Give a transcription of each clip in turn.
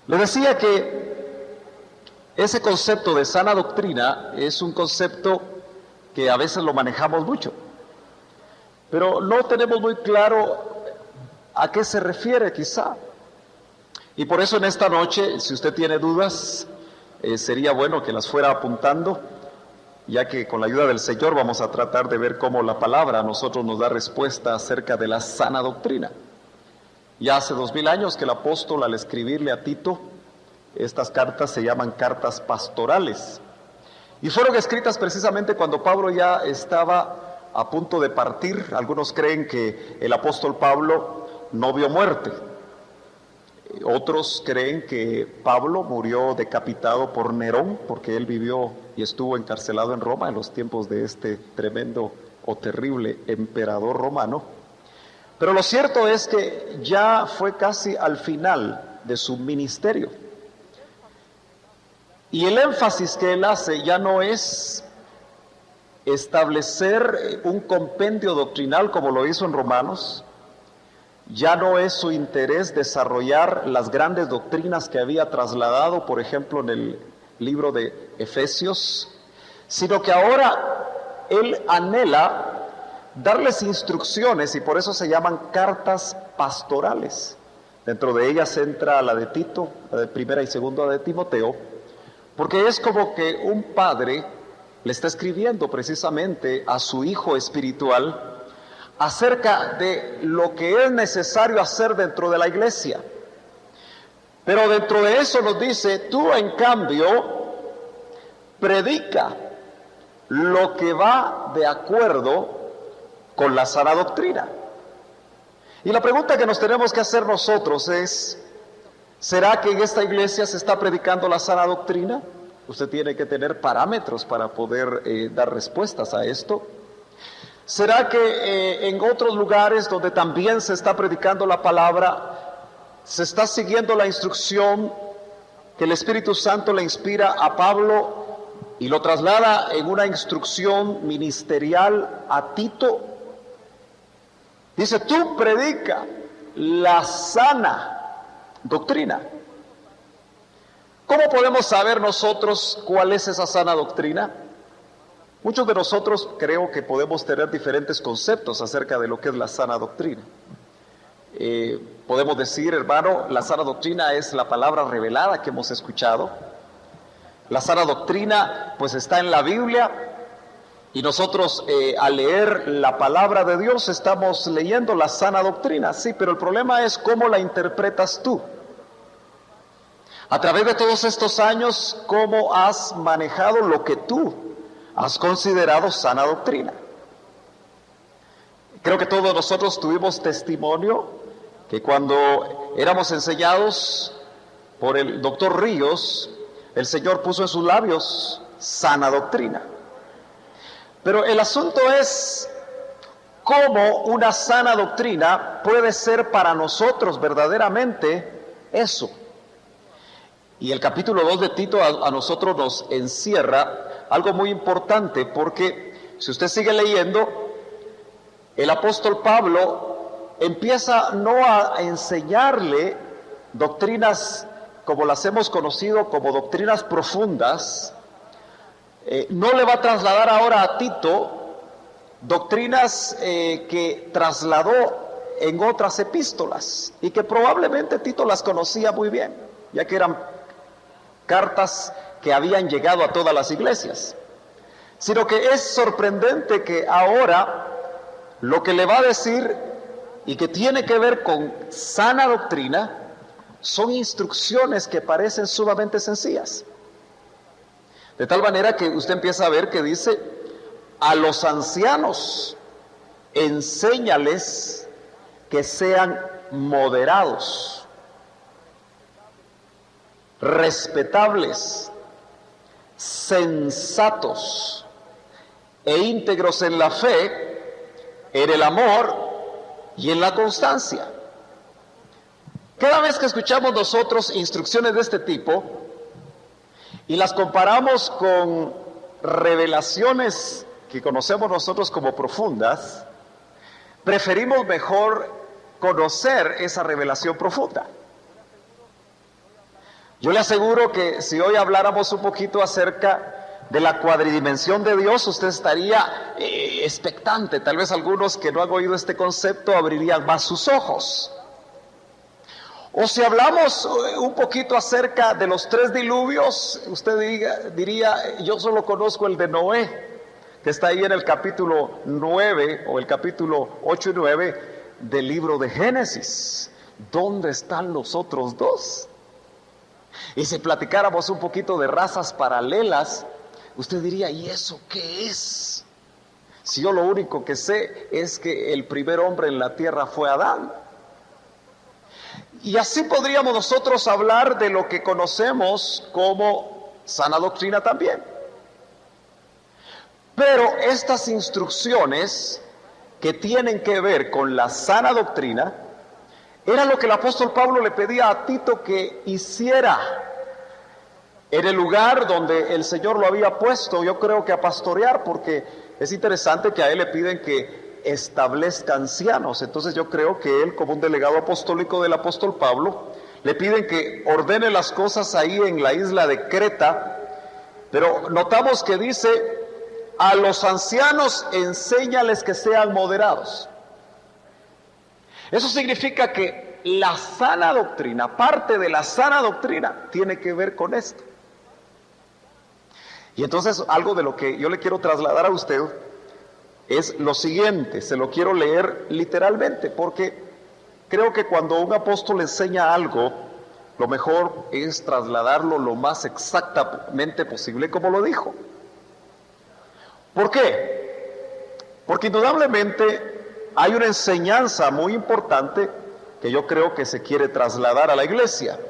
Le decía que ese concepto de sana doctrina es un concepto que a veces lo manejamos mucho, pero no tenemos muy claro a qué se refiere quizá. Y por eso en esta noche, si usted tiene dudas, sería bueno que las fuera apuntando, ya que con la ayuda del Señor vamos a tratar de ver cómo la palabra a nosotros nos da respuesta acerca de la sana doctrina. Ya hace 2000 años que el apóstol, al escribirle a Tito, estas cartas se llaman cartas pastorales, y fueron escritas precisamente cuando Pablo ya estaba a punto de partir. Algunos creen que el apóstol Pablo no vio muerte. Otros creen que Pablo murió decapitado por Nerón, porque él vivió y estuvo encarcelado en Roma en los tiempos de este tremendo o terrible emperador romano. Pero lo cierto es que ya fue casi al final de su ministerio. Y el énfasis que él hace ya no es establecer un compendio doctrinal como lo hizo en Romanos. Ya no es su interés desarrollar las grandes doctrinas que había trasladado, por ejemplo, en el libro de Efesios, sino que ahora él anhela darles instrucciones, y por eso se llaman cartas pastorales. Dentro de ellas entra la de Tito, la de primera y segunda de Timoteo, porque es como que un padre le está escribiendo precisamente a su hijo espiritual acerca de lo que es necesario hacer dentro de la iglesia. Pero dentro de eso nos dice: tú en cambio predica lo que va de acuerdo con la sana doctrina. Y la pregunta que nos tenemos que hacer nosotros es: ¿será que en esta iglesia se está predicando la sana doctrina? Usted tiene que tener parámetros para poder dar respuestas a esto. ¿Será que en otros lugares donde también se está predicando la palabra, se está siguiendo la instrucción que el Espíritu Santo le inspira a Pablo y lo traslada en una instrucción ministerial a Tito? Dice: tú predica la sana doctrina. ¿Cómo podemos saber nosotros cuál es esa sana doctrina? Muchos de nosotros creo que podemos tener diferentes conceptos acerca de lo que es la sana doctrina. Podemos decir, hermano, la sana doctrina es la palabra revelada que hemos escuchado. La sana doctrina pues está en la Biblia, y nosotros al leer la palabra de Dios estamos leyendo la sana doctrina. Sí, pero el problema es cómo la interpretas tú. A través de todos estos años, ¿cómo has manejado lo que tú has considerado sana doctrina? Creo que todos nosotros tuvimos testimonio que cuando éramos enseñados por el doctor Ríos, el Señor puso en sus labios sana doctrina. Pero el asunto es cómo una sana doctrina puede ser para nosotros verdaderamente eso. Y el capítulo 2 de Tito a nosotros nos encierra algo muy importante, porque si usted sigue leyendo, el apóstol Pablo empieza no a enseñarle doctrinas como las hemos conocido como doctrinas profundas, no le va a trasladar ahora a Tito doctrinas que trasladó en otras epístolas y que probablemente Tito las conocía muy bien, ya que eran cartas que habían llegado a todas las iglesias. Sino que es sorprendente que ahora lo que le va a decir y que tiene que ver con sana doctrina son instrucciones que parecen sumamente sencillas. De tal manera que usted empieza a ver que dice: a los ancianos enséñales que sean moderados, respetables, sensatos e íntegros en la fe, en el amor y en la constancia. Cada vez que escuchamos nosotros instrucciones de este tipo y las comparamos con revelaciones que conocemos nosotros como profundas, preferimos mejor conocer esa revelación profunda. Yo le aseguro que si hoy habláramos un poquito acerca de la cuadridimensión de Dios, usted estaría expectante. Tal vez algunos que no han oído este concepto abrirían más sus ojos. O si hablamos un poquito acerca de los 3 diluvios, usted diría, yo solo conozco el de Noé, que está ahí en el capítulo 9 o el capítulo 8 y 9 del libro de Génesis. ¿Dónde están los otros 2? Y si platicáramos un poquito de razas paralelas, usted diría, ¿y eso qué es? Si yo lo único que sé es que el primer hombre en la tierra fue Adán. Y así podríamos nosotros hablar de lo que conocemos como sana doctrina también. Pero estas instrucciones que tienen que ver con la sana doctrina, era lo que el apóstol Pablo le pedía a Tito que hiciera en el lugar donde el Señor lo había puesto, yo creo que a pastorear, porque es interesante que a él le piden que establezca ancianos. Entonces yo creo que él, como un delegado apostólico del apóstol Pablo, le piden que ordene las cosas ahí en la isla de Creta, pero notamos que dice, a los ancianos enséñales que sean moderados. Eso significa que la sana doctrina, parte de la sana doctrina, tiene que ver con esto. Y entonces algo de lo que yo le quiero trasladar a usted es lo siguiente, se lo quiero leer literalmente, porque creo que cuando un apóstol enseña algo, lo mejor es trasladarlo lo más exactamente posible como lo dijo. ¿Por qué? Porque indudablemente hay una enseñanza muy importante que yo creo que se quiere trasladar a la iglesia.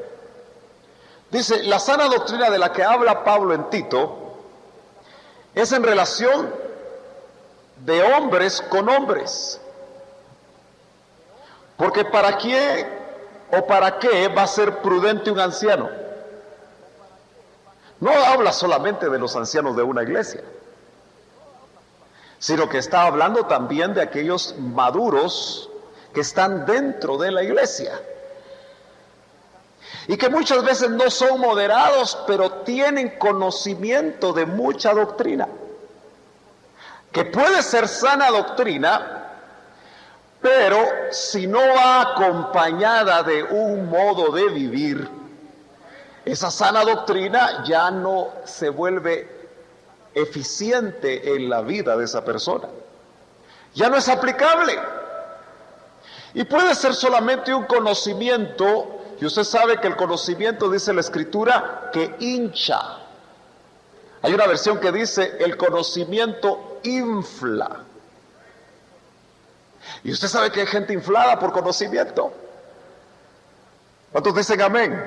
Dice, la sana doctrina de la que habla Pablo en Tito es en relación de hombres con hombres. Porque ¿para qué o para qué va a ser prudente un anciano? No habla solamente de los ancianos de una iglesia, sino que está hablando también de aquellos maduros que están dentro de la iglesia y que muchas veces no son moderados, pero tienen conocimiento de mucha doctrina, que puede ser sana doctrina, pero si no va acompañada de un modo de vivir, esa sana doctrina ya no se vuelve eficiente en la vida de esa persona, ya no es aplicable, y puede ser solamente un conocimiento. Y usted sabe que el conocimiento, dice la Escritura, que hincha. Hay una versión que dice, el conocimiento infla. Y usted sabe que hay gente inflada por conocimiento. ¿Cuántos dicen amén?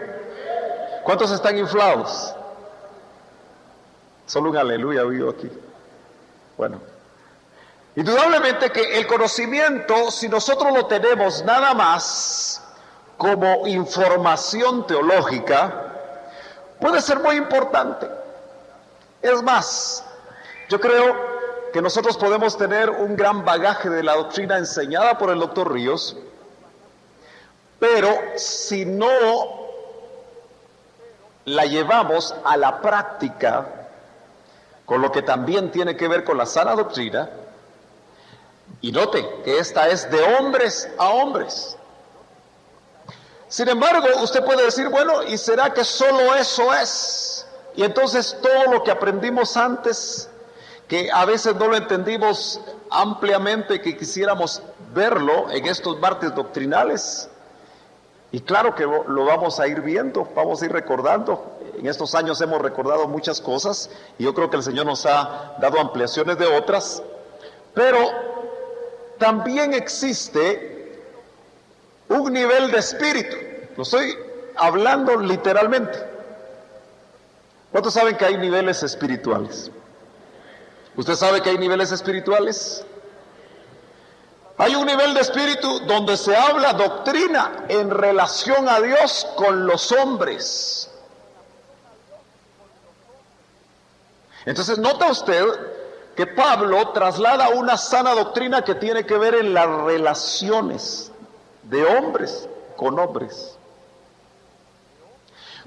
¿Cuántos están inflados? Solo un aleluya oído aquí. Bueno, indudablemente que el conocimiento, si nosotros lo tenemos nada más como información teológica, puede ser muy importante. Es más, yo creo que nosotros podemos tener un gran bagaje de la doctrina enseñada por el doctor Ríos, pero si no la llevamos a la práctica, con lo que también tiene que ver con la sana doctrina, y note que esta es de hombres a hombres. Sin embargo, usted puede decir, bueno, ¿y será que solo eso es? Y entonces todo lo que aprendimos antes, que a veces no lo entendimos ampliamente, que quisiéramos verlo en estos martes doctrinales, y claro que lo vamos a ir viendo, vamos a ir recordando. En estos años hemos recordado muchas cosas, y yo creo que el Señor nos ha dado ampliaciones de otras, pero también existe un nivel de espíritu. Lo estoy hablando literalmente. ¿Cuántos saben que hay niveles espirituales? ¿Usted sabe que hay niveles espirituales? Hay un nivel de espíritu donde se habla doctrina en relación a Dios con los hombres. Entonces, nota usted que Pablo traslada una sana doctrina que tiene que ver en las relaciones de hombres con hombres.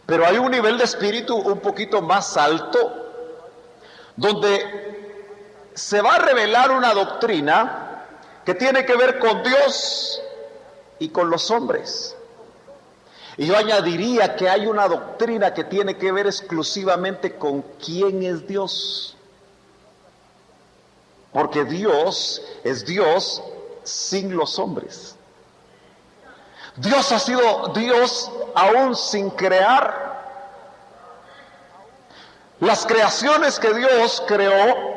Pero hay un nivel de espíritu un poquito más alto, donde se va a revelar una doctrina que tiene que ver con Dios y con los hombres. Y yo añadiría que hay una doctrina que tiene que ver exclusivamente con quién es Dios. Porque Dios es Dios sin los hombres. Dios ha sido Dios aún sin crear. Las creaciones que Dios creó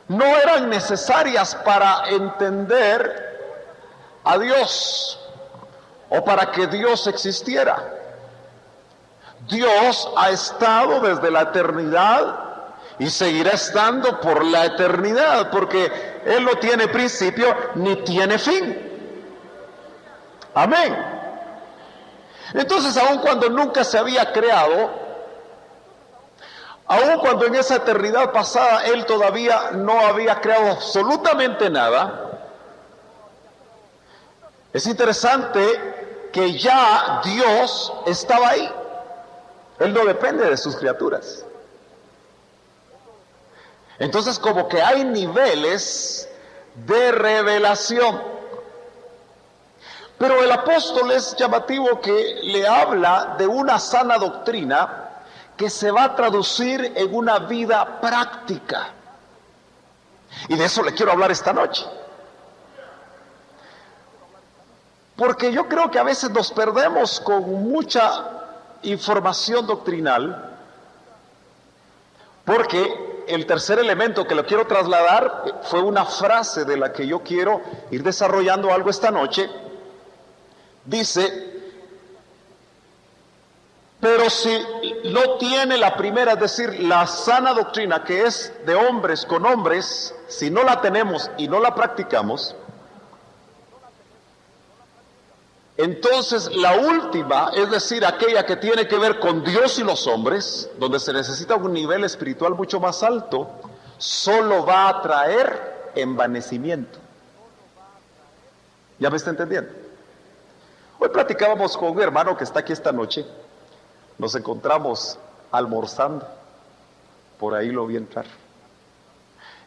no eran necesarias para entender a Dios o para que Dios existiera. Dios ha estado desde la eternidad y seguirá estando por la eternidad, porque Él no tiene principio ni tiene fin. Amén. Entonces, aun cuando nunca se había creado, aun cuando en esa eternidad pasada Él todavía no había creado absolutamente nada, es interesante que ya Dios estaba ahí. Él no depende de sus criaturas. Entonces, como que hay niveles de revelación. Pero el apóstol es llamativo que le habla de una sana doctrina que se va a traducir en una vida práctica. Y de eso le quiero hablar esta noche. Porque yo creo que a veces nos perdemos con mucha información doctrinal, porque el tercer elemento que lo quiero trasladar fue una frase de la que yo quiero ir desarrollando algo esta noche. Dice: pero si no tiene la primera, es decir, la sana doctrina que es de hombres con hombres, si no la tenemos y no la practicamos, entonces la última, es decir, aquella que tiene que ver con Dios y los hombres, donde se necesita un nivel espiritual mucho más alto, solo va a traer envanecimiento. ¿Ya me está entendiendo? Hoy platicábamos con un hermano que está aquí esta noche. Nos encontramos almorzando, por ahí lo vi entrar.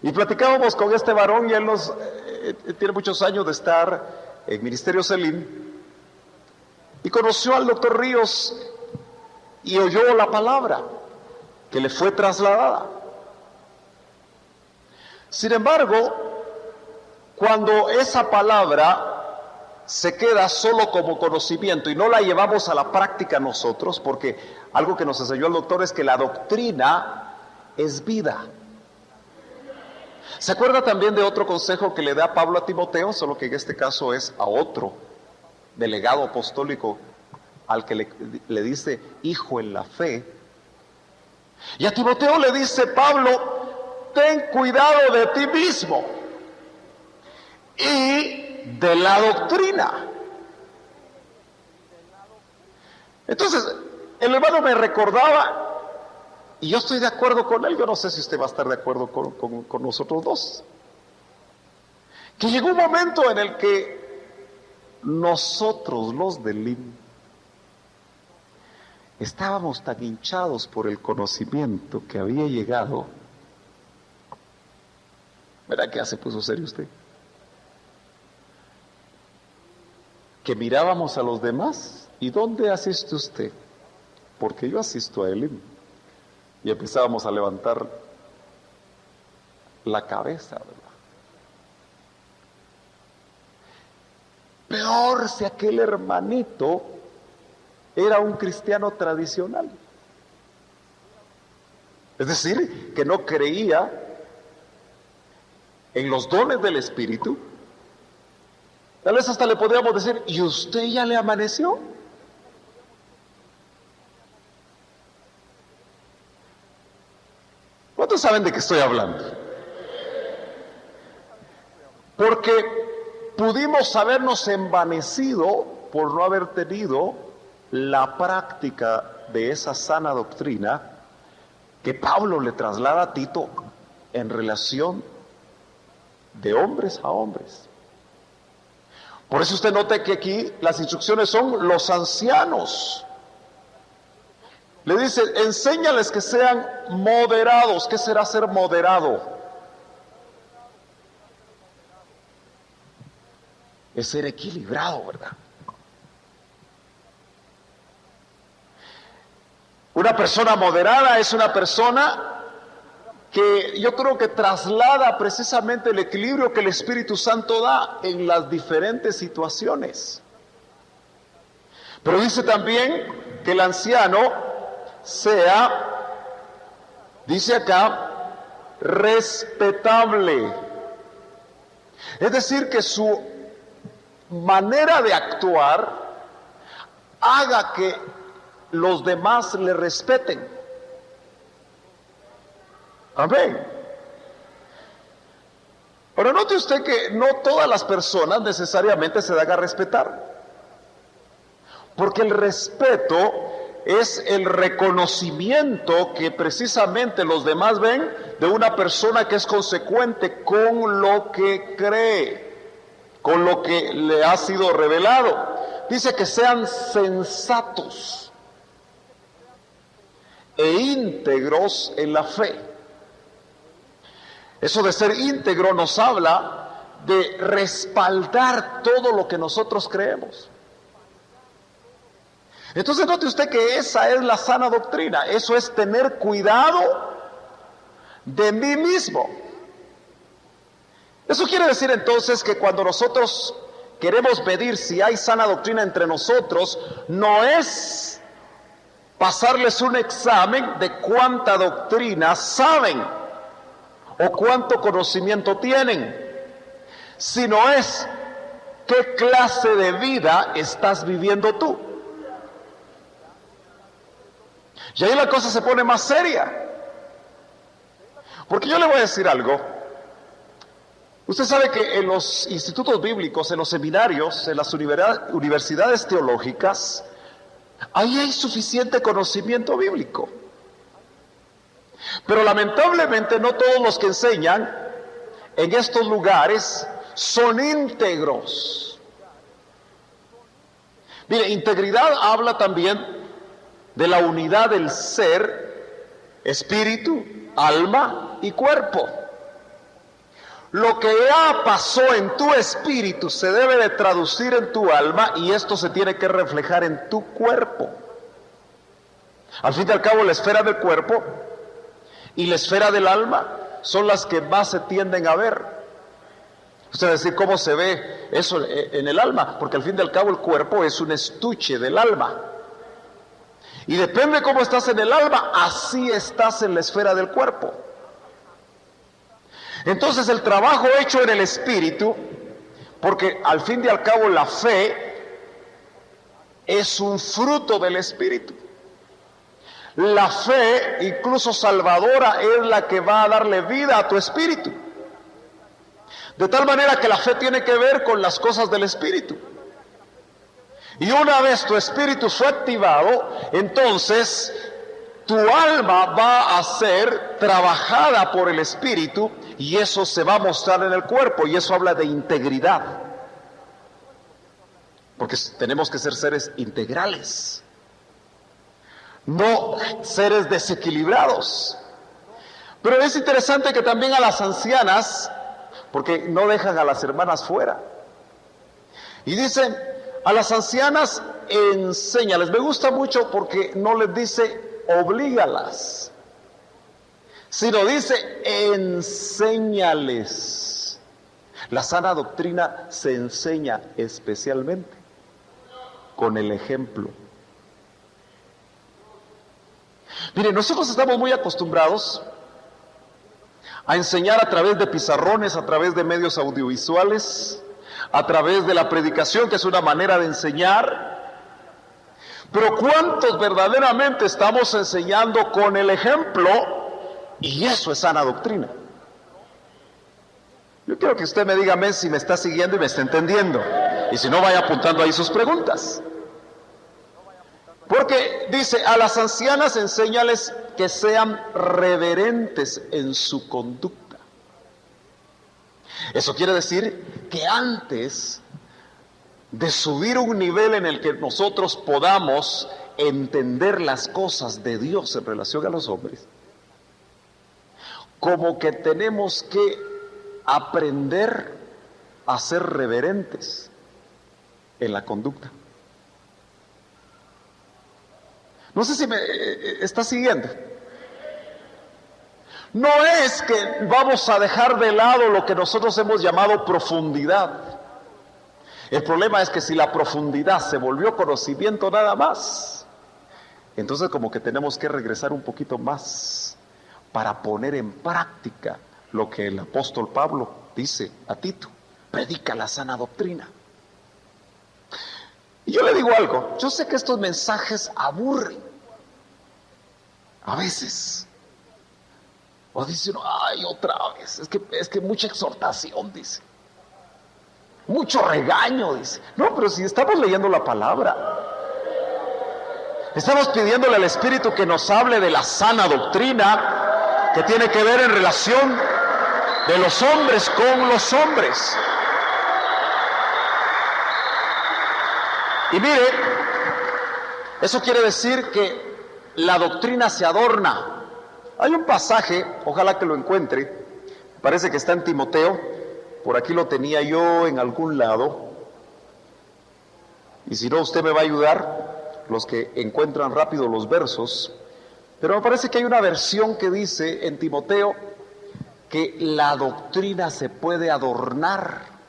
Y platicábamos con este varón y él tiene muchos años de estar en Ministerio Selim. Y conoció al doctor Ríos y oyó la palabra que le fue trasladada. Sin embargo, cuando esa palabra se queda solo como conocimiento y no la llevamos a la práctica nosotros, porque algo que nos enseñó el doctor es que la doctrina es vida. ¿Se acuerda también de otro consejo que le da Pablo a Timoteo? Solo que en este caso es a otro delegado apostólico al que le dice hijo en la fe. Y a Timoteo le dice Pablo: ten cuidado de ti mismo y de la doctrina. Entonces el hermano me recordaba, y yo estoy de acuerdo con él, yo no sé si usted va a estar de acuerdo con nosotros dos, que llegó un momento en el que nosotros los del IM estábamos tan hinchados por el conocimiento que había llegado. ¿Verdad que ya se puso serio usted? Que mirábamos a los demás. ¿Y dónde asiste usted? Porque yo asisto a Elim. Y empezábamos a levantar la cabeza, ¿verdad? Peor si aquel hermanito era un cristiano tradicional. Es decir, que no creía en los dones del Espíritu. Tal vez hasta le podríamos decir: ¿y usted ya le amaneció? ¿Cuántos saben de qué estoy hablando? Porque pudimos habernos envanecido por no haber tenido la práctica de esa sana doctrina que Pablo le traslada a Tito en relación de hombres a hombres. Por eso usted note que aquí las instrucciones son los ancianos. Le dice, enséñales que sean moderados. ¿Qué será ser moderado? Es ser equilibrado, ¿verdad? Una persona moderada es una persona que yo creo que traslada precisamente el equilibrio que el Espíritu Santo da en las diferentes situaciones. Pero dice también que el anciano sea, dice acá, respetable. Es decir, que su manera de actuar haga que los demás le respeten. Amén. Ahora note usted que no todas las personas necesariamente se dan a respetar, porque el respeto es el reconocimiento que precisamente los demás ven de una persona que es consecuente con lo que cree, con lo que le ha sido revelado. Dice que sean sensatos e íntegros en la fe. Eso de ser íntegro nos habla de respaldar todo lo que nosotros creemos. Entonces note usted que esa es la sana doctrina. Eso es tener cuidado de mí mismo. Eso quiere decir entonces que cuando nosotros queremos medir si hay sana doctrina entre nosotros, no es pasarles un examen de cuánta doctrina saben o cuánto conocimiento tienen, sino es qué clase de vida estás viviendo tú. Y ahí la cosa se pone más seria, porque yo le voy a decir algo. Usted sabe que en los institutos bíblicos, en los seminarios, en las universidades teológicas, ahí hay suficiente conocimiento bíblico. Pero lamentablemente no todos los que enseñan en estos lugares son íntegros. Mire, integridad habla también de la unidad del ser, espíritu, alma y cuerpo. Lo que ya pasó en tu espíritu se debe de traducir en tu alma y esto se tiene que reflejar en tu cuerpo. Al fin y al cabo, la esfera del cuerpo y la esfera del alma son las que más se tienden a ver. Usted va a decir, ¿cómo se ve eso en el alma? Porque al fin y al cabo el cuerpo es un estuche del alma. Y depende de cómo estás en el alma, así estás en la esfera del cuerpo. Entonces el trabajo hecho en el espíritu, porque al fin y al cabo la fe es un fruto del espíritu. La fe, incluso salvadora, es la que va a darle vida a tu espíritu. De tal manera que la fe tiene que ver con las cosas del espíritu. Y una vez tu espíritu fue activado, entonces tu alma va a ser trabajada por el espíritu y eso se va a mostrar en el cuerpo, y eso habla de integridad. Porque tenemos que ser seres integrales, no seres desequilibrados. Pero es interesante que también a las ancianas, porque no dejan a las hermanas fuera, y dicen, a las ancianas enséñales. Me gusta mucho porque no les dice oblígalas, sino dice enséñales. La sana doctrina se enseña especialmente con el ejemplo. Miren, nosotros estamos muy acostumbrados a enseñar a través de pizarrones, a través de medios audiovisuales, a través de la predicación, que es una manera de enseñar. Pero ¿cuántos verdaderamente estamos enseñando con el ejemplo? Y eso es sana doctrina. Yo quiero que usted me diga amén si me está siguiendo y me está entendiendo. Y si no, vaya apuntando ahí sus preguntas. Porque dice, a las ancianas enséñales que sean reverentes en su conducta. Eso quiere decir que antes de subir un nivel en el que nosotros podamos entender las cosas de Dios en relación a los hombres, como que tenemos que aprender a ser reverentes en la conducta. No sé si me está siguiendo. No es que vamos a dejar de lado lo que nosotros hemos llamado profundidad. El problema es que si la profundidad se volvió conocimiento nada más, entonces como que tenemos que regresar un poquito más para poner en práctica lo que el apóstol Pablo dice a Tito: predica la sana doctrina. Y yo le digo algo, yo sé que estos mensajes aburren a veces, o dice uno, ay, otra vez, es que mucha exhortación, dice, mucho regaño, dice. No, pero si estamos leyendo la palabra, estamos pidiéndole al Espíritu que nos hable de la sana doctrina, que tiene que ver en relación de los hombres con los hombres. Y mire, eso quiere decir que la doctrina se adorna. Hay un pasaje, ojalá que lo encuentre, parece que está en Timoteo, por aquí lo tenía yo en algún lado, y si no usted me va a ayudar, los que encuentran rápido los versos, pero me parece que hay una versión que dice en Timoteo que la doctrina se puede adornar.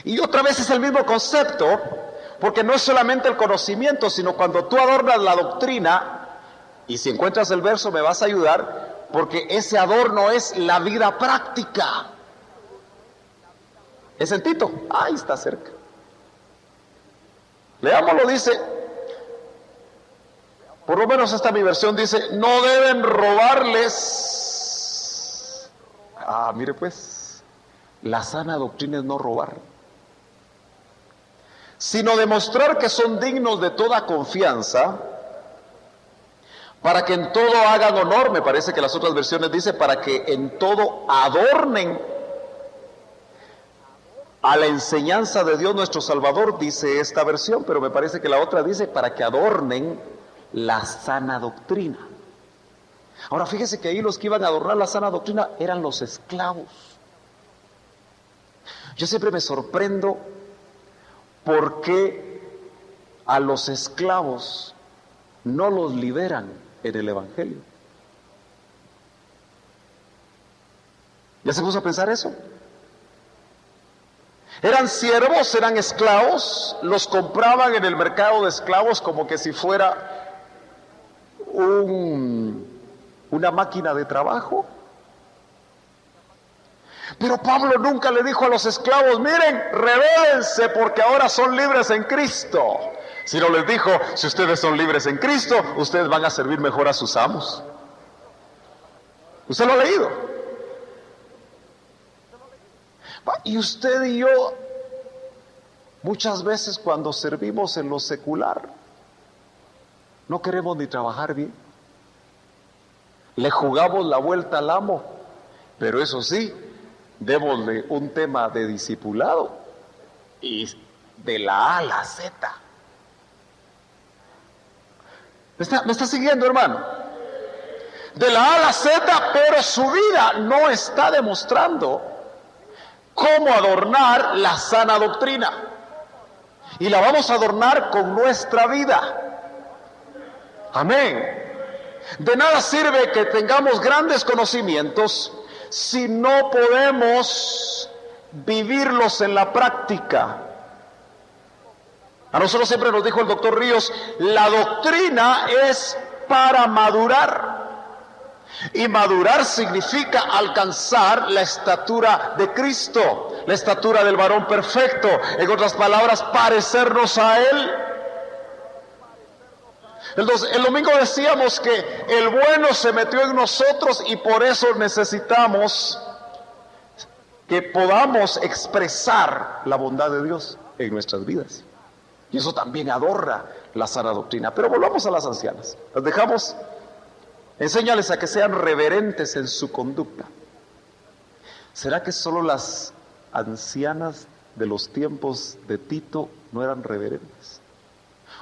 Y otra vez es el mismo concepto, porque no es solamente el conocimiento, sino cuando tú adornas la doctrina, y si encuentras el verso me vas a ayudar, porque ese adorno es la vida práctica. ¿Es en Tito? Ahí está cerca. Leámoslo, dice, por lo menos esta mi versión dice, no deben robarles. Mire pues, la sana doctrina es no robar, sino demostrar que son dignos de toda confianza, para que en todo hagan honor. Me parece que las otras versiones dice, para que en todo adornen a la enseñanza de Dios nuestro Salvador, dice esta versión, pero me parece que la otra dice, para que adornen la sana doctrina. Ahora fíjese que ahí los que iban a adornar la sana doctrina eran los esclavos. Yo siempre me sorprendo por qué a los esclavos no los liberan en el Evangelio. ¿Ya se puso a pensar eso? Eran siervos, eran esclavos, los compraban en el mercado de esclavos como que si fuera una máquina de trabajo. Pero Pablo nunca le dijo a los esclavos, miren, rebélense porque ahora son libres en Cristo. Sino les dijo, si ustedes son libres en Cristo, ustedes van a servir mejor a sus amos. ¿Usted lo ha leído? Y usted y yo, muchas veces cuando servimos en lo secular, no queremos ni trabajar bien. Le jugamos la vuelta al amo, pero eso sí, démosle un tema de discipulado y de la A a la Z. ¿Me está siguiendo, hermano? De la A a la Z, pero su vida no está demostrando cómo adornar la sana doctrina. Y la vamos a adornar con nuestra vida. Amén. De nada sirve que tengamos grandes conocimientos si no podemos vivirlos en la práctica. A nosotros siempre nos dijo el doctor Ríos, la doctrina es para madurar. Y madurar significa alcanzar la estatura de Cristo, la estatura del varón perfecto. En otras palabras, parecernos a Él. El domingo decíamos que el bueno se metió en nosotros y por eso necesitamos que podamos expresar la bondad de Dios en nuestras vidas. Y eso también adorna la sana doctrina. Pero volvamos a las ancianas. Las dejamos. Enséñales a que sean reverentes en su conducta. ¿Será que solo las ancianas de los tiempos de Tito no eran reverentes?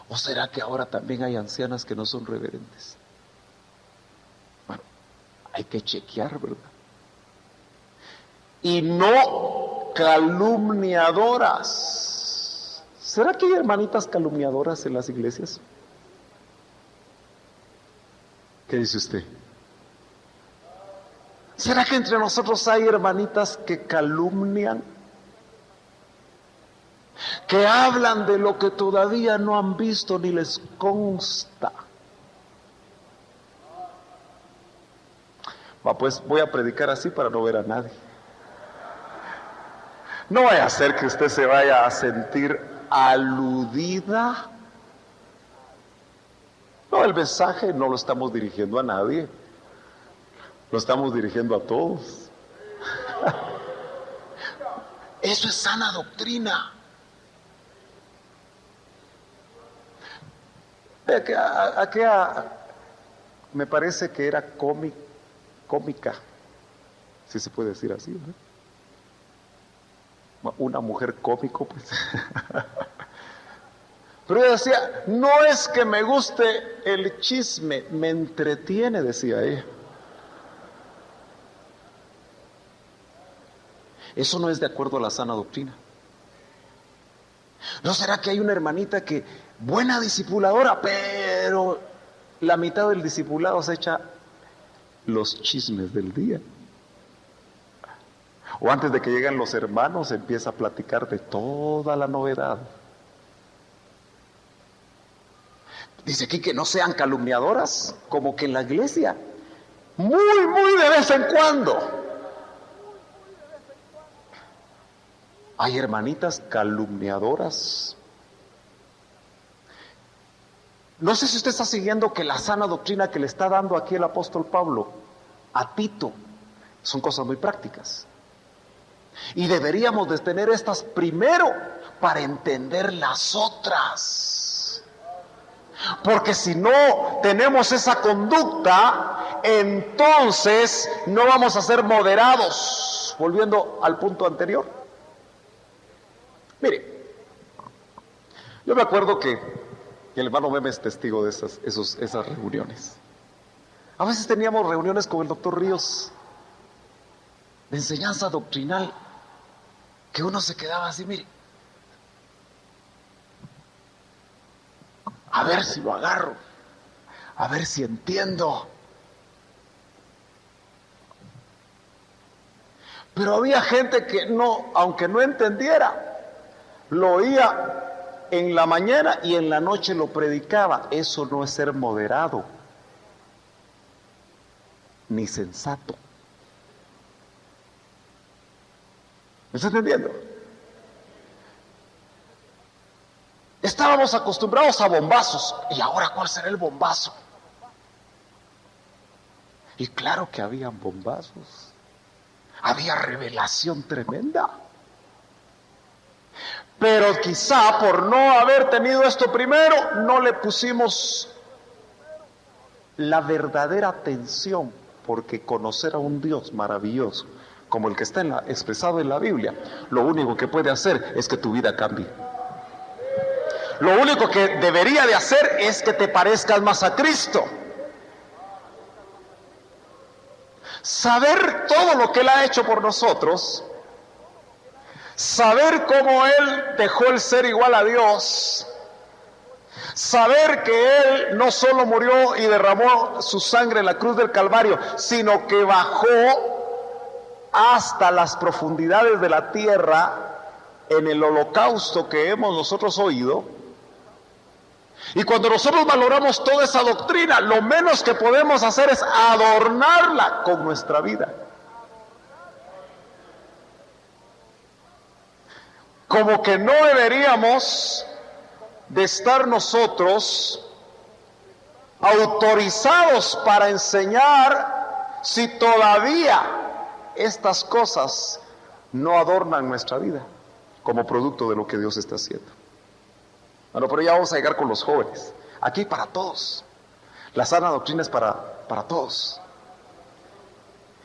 ¿O será que ahora también hay ancianas que no son reverentes? Bueno, hay que chequear, ¿verdad? Y no calumniadoras. ¿Será que hay hermanitas calumniadoras en las iglesias? ¿Qué dice usted? ¿Será que entre nosotros hay hermanitas que calumnian? Que hablan de lo que todavía no han visto ni les consta. Pues voy a predicar así para no ver a nadie. No vaya a ser que usted se vaya a sentir aludida. No, el mensaje no lo estamos dirigiendo a nadie. Lo estamos dirigiendo a todos. Eso es sana doctrina. Me parece que era cómica, si se puede decir así, ¿no? Una mujer cómico, pues. Pero ella decía, no es que me guste el chisme, me entretiene, decía ella. Eso no es de acuerdo a la sana doctrina. ¿No será que hay una hermanita que, buena discipuladora, pero la mitad del discipulado se echa los chismes del día? O antes de que lleguen los hermanos empieza a platicar de toda la novedad. Dice aquí que no sean calumniadoras, como que en la iglesia, muy de vez en cuando. Hay hermanitas calumniadoras. No sé si usted está siguiendo que la sana doctrina que le está dando aquí el apóstol Pablo a Tito son cosas muy prácticas. Y deberíamos de tener estas primero para entender las otras. Porque si no tenemos esa conducta, entonces no vamos a ser moderados. Volviendo al punto anterior. Mire, yo me acuerdo que el hermano Meme es testigo de esas reuniones. A veces teníamos reuniones con el doctor Ríos de enseñanza doctrinal, que uno se quedaba así, mire, a ver si lo agarro, a ver si entiendo. Pero había gente que no, aunque no entendiera, lo oía en la mañana y en la noche lo predicaba. Eso no es ser moderado ni sensato. ¿Me está entendiendo? Estábamos acostumbrados a bombazos. ¿Y ahora cuál será el bombazo? Y claro que habían bombazos. Había revelación tremenda. Pero quizá por no haber tenido esto primero, no le pusimos la verdadera atención, porque conocer a un Dios maravilloso, como el que está expresado en la Biblia, lo único que puede hacer es que tu vida cambie. Lo único que debería de hacer es que te parezcas más a Cristo. Saber todo lo que Él ha hecho por nosotros, saber cómo Él dejó el ser igual a Dios, saber que Él no solo murió y derramó su sangre en la cruz del Calvario, sino que bajó hasta las profundidades de la tierra en el holocausto que hemos nosotros oído. Y cuando nosotros valoramos toda esa doctrina, lo menos que podemos hacer es adornarla con nuestra vida. Como que no deberíamos de estar nosotros autorizados para enseñar si todavía estas cosas no adornan nuestra vida como producto de lo que Dios está haciendo. Bueno, pero ya vamos a llegar con los jóvenes. Aquí para todos. La sana doctrina es para todos.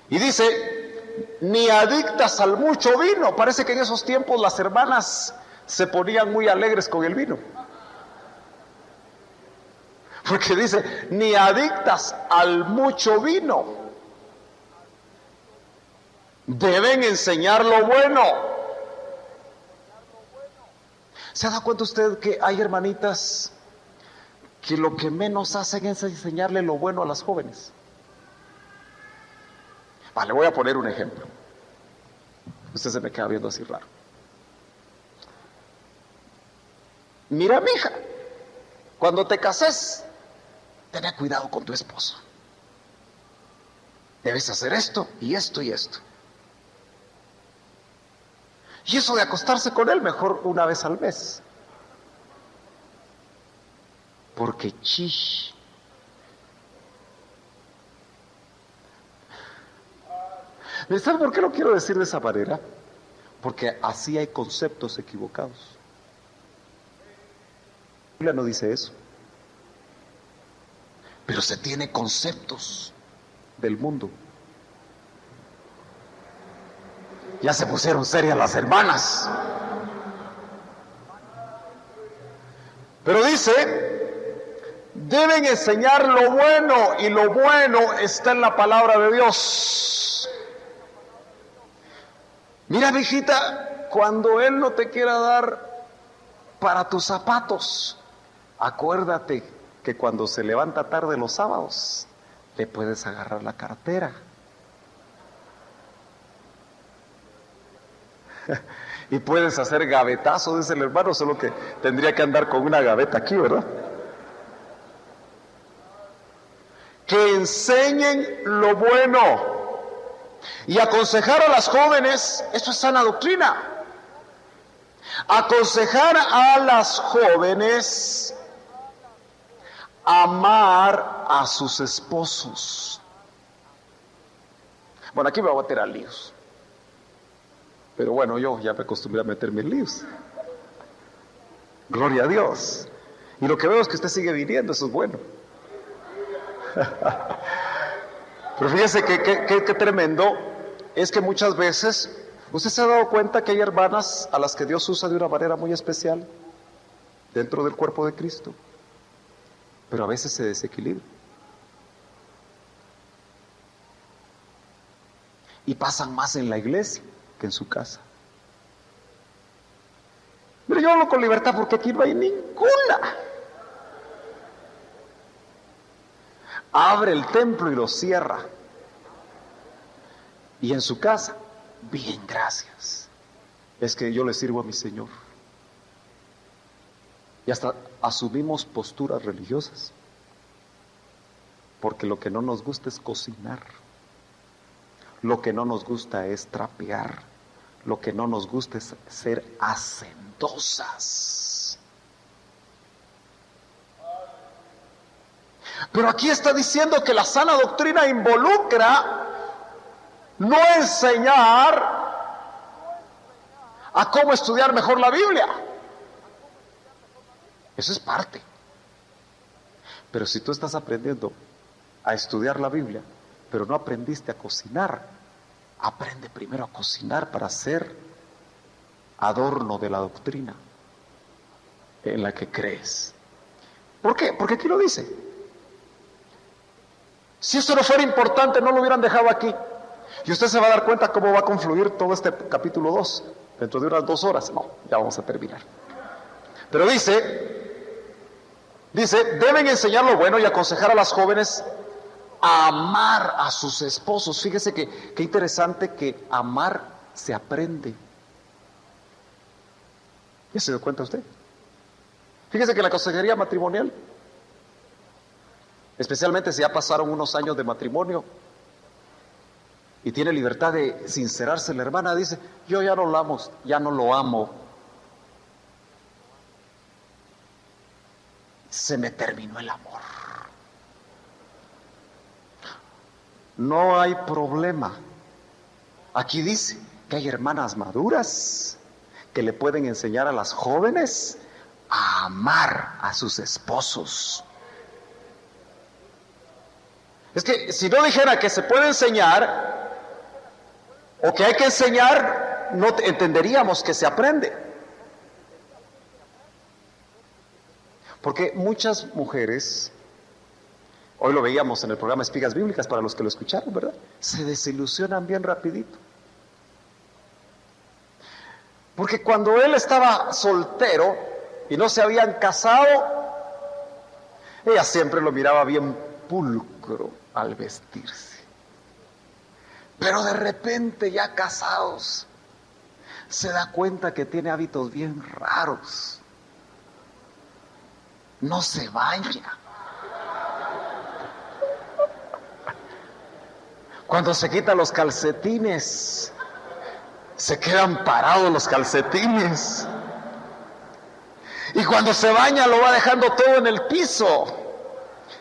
Y dice, ni adictas al mucho vino. Parece que en esos tiempos las hermanas se ponían muy alegres con el vino. Porque dice, ni adictas al mucho vino. Deben enseñar lo bueno. ¿Se da cuenta usted que hay hermanitas que lo que menos hacen es enseñarle lo bueno a las jóvenes? Le voy a poner un ejemplo. Usted se me queda viendo así raro. Mira, mija, cuando te cases, ten cuidado con tu esposo. Debes hacer esto y esto y esto. Y eso de acostarse con él, mejor una vez al mes. Porque chish. ¿Sabe por qué lo quiero decir de esa manera? Porque así hay conceptos equivocados. La Biblia no dice eso. Pero se tiene conceptos del mundo. Ya se pusieron serias las hermanas. Pero dice, deben enseñar lo bueno, y lo bueno está en la palabra de Dios. Mira, mijita, cuando él no te quiera dar para tus zapatos, acuérdate que cuando se levanta tarde los sábados, le puedes agarrar la cartera. Y puedes hacer gavetazo, dice el hermano, solo que tendría que andar con una gaveta aquí, ¿verdad? Que enseñen lo bueno. Y aconsejar a las jóvenes, esto es sana doctrina. Aconsejar a las jóvenes amar a sus esposos. Bueno, aquí me voy a meter a líos. Pero bueno, yo ya me acostumbré a meterme en líos. Gloria a Dios. Y lo que veo es que usted sigue viniendo, eso es bueno. Pero fíjese que tremendo es que muchas veces, usted se ha dado cuenta que hay hermanas a las que Dios usa de una manera muy especial dentro del cuerpo de Cristo, pero a veces se desequilibra. Y pasan más en la iglesia que en su casa. Pero yo hablo con libertad porque aquí no hay ninguna. Abre el templo y lo cierra. Y en su casa, bien, gracias. Es que yo le sirvo a mi Señor. Y hasta asumimos posturas religiosas. Porque lo que no nos gusta es cocinar. Lo que no nos gusta es trapear. Lo que no nos gusta es ser hacendosas. Pero aquí está diciendo que la sana doctrina involucra no enseñar a cómo estudiar mejor la Biblia. Eso es parte. Pero si tú estás aprendiendo a estudiar la Biblia, pero no aprendiste a cocinar, aprende primero a cocinar para ser adorno de la doctrina en la que crees. ¿Por qué? Porque aquí lo dice. Si esto no fuera importante, no lo hubieran dejado aquí. Y usted se va a dar cuenta cómo va a confluir todo este capítulo 2 dentro de unas 2 horas. No, ya vamos a terminar. Pero dice, deben enseñar lo bueno y aconsejar a las jóvenes a amar a sus esposos. Fíjese que qué interesante que amar se aprende. ¿Ya se dio cuenta usted? Fíjese que la consejería matrimonial, especialmente si ya pasaron unos años de matrimonio y tiene libertad de sincerarse, la hermana dice, yo ya no lo amo, se me terminó el amor. No hay problema. Aquí dice que hay hermanas maduras que le pueden enseñar a las jóvenes a amar a sus esposos. Es que si no dijera que se puede enseñar o que hay que enseñar, no entenderíamos que se aprende. Porque muchas mujeres Hoy lo veíamos en el programa Espigas Bíblicas para los que lo escucharon, ¿verdad? Se desilusionan bien rapidito. Porque cuando él estaba soltero y no se habían casado, ella siempre lo miraba bien pulcro al vestirse. Pero de repente, ya casados, se da cuenta que tiene hábitos bien raros. No se baña. Cuando se quita los calcetines, se quedan parados los calcetines. Y cuando se baña, lo va dejando todo en el piso.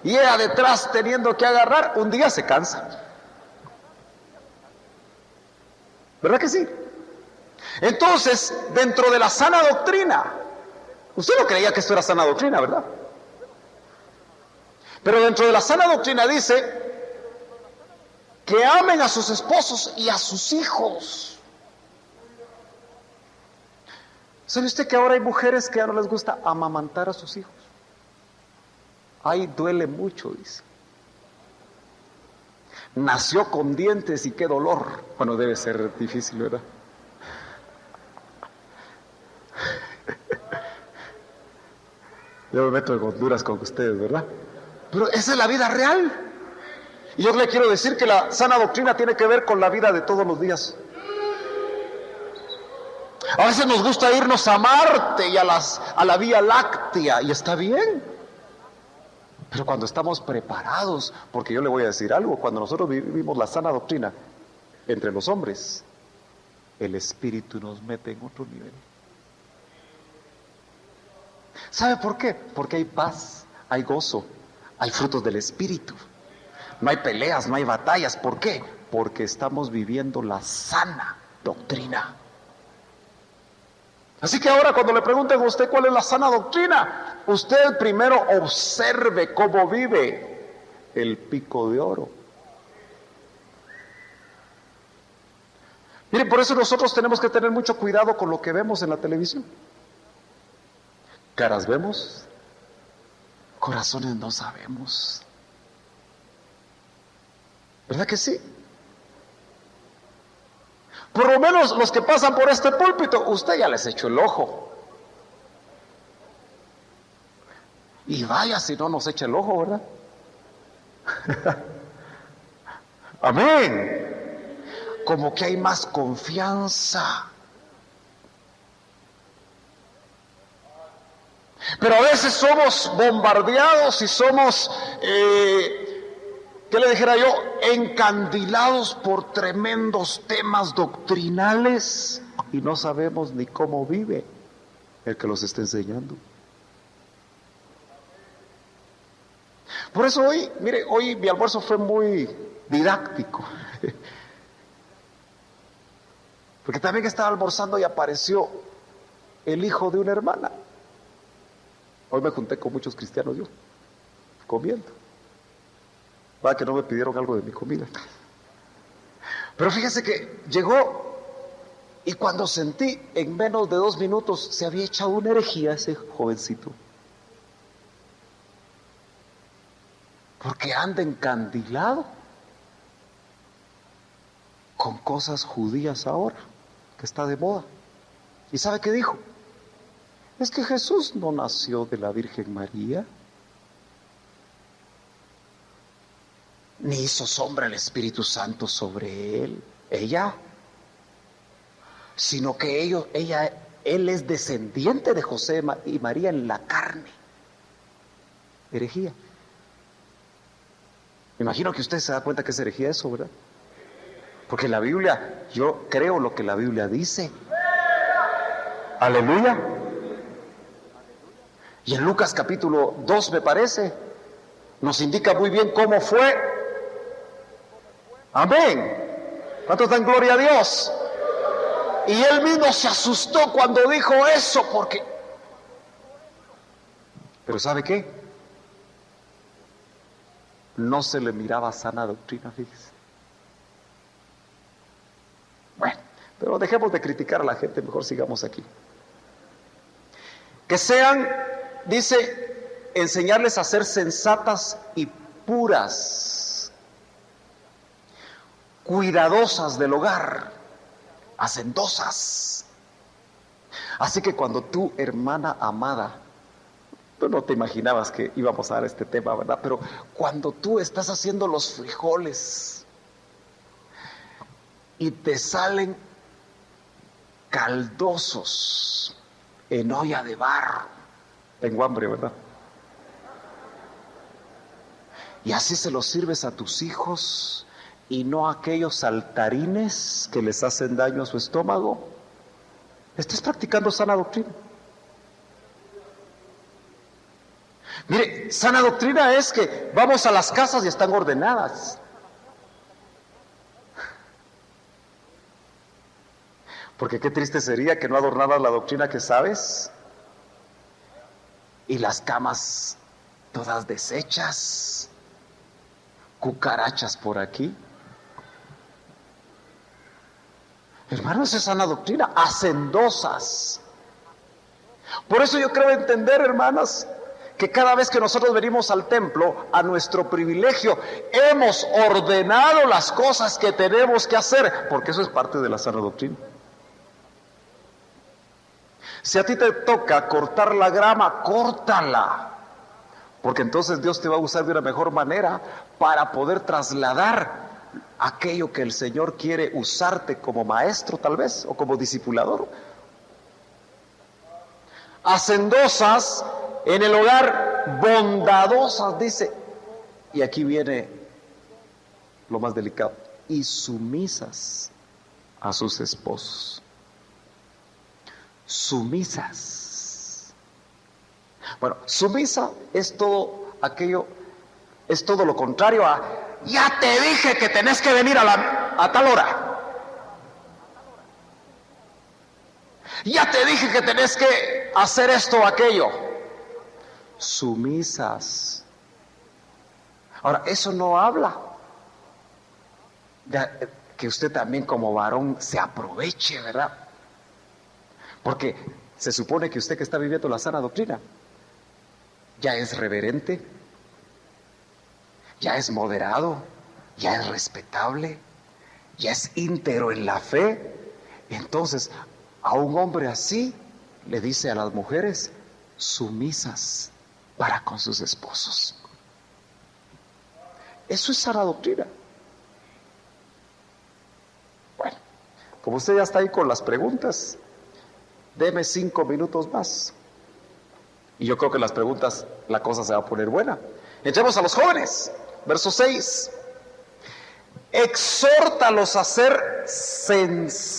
Y ella detrás teniendo que agarrar, un día se cansa. ¿Verdad que sí? Entonces, dentro de la sana doctrina, usted no creía que esto era sana doctrina, ¿verdad? Pero dentro de la sana doctrina dice que amen a sus esposos y a sus hijos. ¿Sabe usted que ahora hay mujeres que ya no les gusta amamantar a sus hijos? Ay, duele mucho, dice. Nació con dientes y qué dolor. Bueno, debe ser difícil, ¿verdad? Yo me meto en Honduras con ustedes, ¿verdad? Pero esa es la vida real. Y yo le quiero decir que la sana doctrina tiene que ver con la vida de todos los días. A veces nos gusta irnos a Marte y a la Vía Láctea, y está bien. Pero cuando estamos preparados, porque yo le voy a decir algo, cuando nosotros vivimos la sana doctrina entre los hombres, el Espíritu nos mete en otro nivel. ¿Sabe por qué? Porque hay paz, hay gozo, hay frutos del Espíritu. No hay peleas, no hay batallas. ¿Por qué? Porque estamos viviendo la sana doctrina. Así que ahora cuando le pregunten a usted cuál es la sana doctrina, usted primero observe cómo vive el pico de oro. Miren, por eso nosotros tenemos que tener mucho cuidado con lo que vemos en la televisión. Caras vemos, corazones no sabemos. ¿Verdad que sí? Por lo menos los que pasan por este púlpito, usted ya les echó el ojo. Y vaya si no nos echa el ojo, ¿verdad? Amén. Como que hay más confianza. Pero a veces somos bombardeados y somos, ¿qué le dijera yo? Encandilados por tremendos temas doctrinales y no sabemos ni cómo vive el que los está enseñando. Por eso hoy, mire, hoy mi almuerzo fue muy didáctico. Porque también estaba almorzando y apareció el hijo de una hermana. Hoy me junté con muchos cristianos yo, comiendo. Va, que no me pidieron algo de mi comida. Pero fíjese que llegó y cuando sentí, en menos de 2 minutos, se había echado una herejía ese jovencito. Porque anda encandilado con cosas judías ahora, que está de moda. ¿Y sabe qué dijo? Es que Jesús no nació de la Virgen María, ni hizo sombra el Espíritu Santo sobre ella, sino que él es descendiente de José y María en la carne. Herejía. Me imagino que usted se da cuenta que es herejía eso, ¿verdad? Porque la Biblia, yo creo lo que la Biblia dice. Aleluya. Y en Lucas capítulo 2, me parece, nos indica muy bien cómo fue. Amén. ¿Cuántos dan gloria a Dios? Y él mismo se asustó cuando dijo eso, porque... Pero ¿sabe qué? No se le miraba sana doctrina, fíjese. Bueno, pero dejemos de criticar a la gente, mejor sigamos aquí. Que sean, dice, enseñarles a ser sensatas y puras, cuidadosas del hogar, hacendosas. Así que cuando tú, hermana amada, tú no te imaginabas que íbamos a dar este tema, ¿verdad? Pero cuando tú estás haciendo los frijoles y te salen caldosos en olla de barro, tengo hambre, ¿verdad? Y así se los sirves a tus hijos y no a aquellos saltarines que les hacen daño a su estómago. Estás practicando sana doctrina. Mire, sana doctrina es que vamos a las casas y están ordenadas. Porque qué triste sería que no adornaras la doctrina que sabes y las camas todas deshechas, cucarachas por aquí. Hermanos, es sana doctrina, hacendosas. Por eso yo creo entender, hermanas, que cada vez que nosotros venimos al templo, a nuestro privilegio, hemos ordenado las cosas que tenemos que hacer, porque eso es parte de la sana doctrina. Si a ti te toca cortar la grama, córtala, porque entonces Dios te va a usar de una mejor manera para poder trasladar aquello que el Señor quiere usarte como maestro tal vez, o como discipulador. Hacendosas en el hogar, bondadosas, dice, y aquí viene lo más delicado, y sumisas a sus esposos. Sumisas. Bueno, sumisa es todo aquello, es todo lo contrario a ya te dije que tenés que venir a tal hora. Ya te dije que tenés que hacer esto o aquello. Sumisas. Ahora, eso no habla de que usted también como varón se aproveche, ¿verdad? Porque se supone que usted que está viviendo la sana doctrina ya es reverente, ya es moderado, ya es respetable, ya es íntegro en la fe. Entonces, a un hombre así le dice a las mujeres sumisas para con sus esposos. Eso es sana doctrina. Bueno, como usted ya está ahí con las preguntas, deme 5 minutos más. Y yo creo que las preguntas, la cosa se va a poner buena. Entremos a los jóvenes. Verso 6. Exhórtalos a ser sensatos.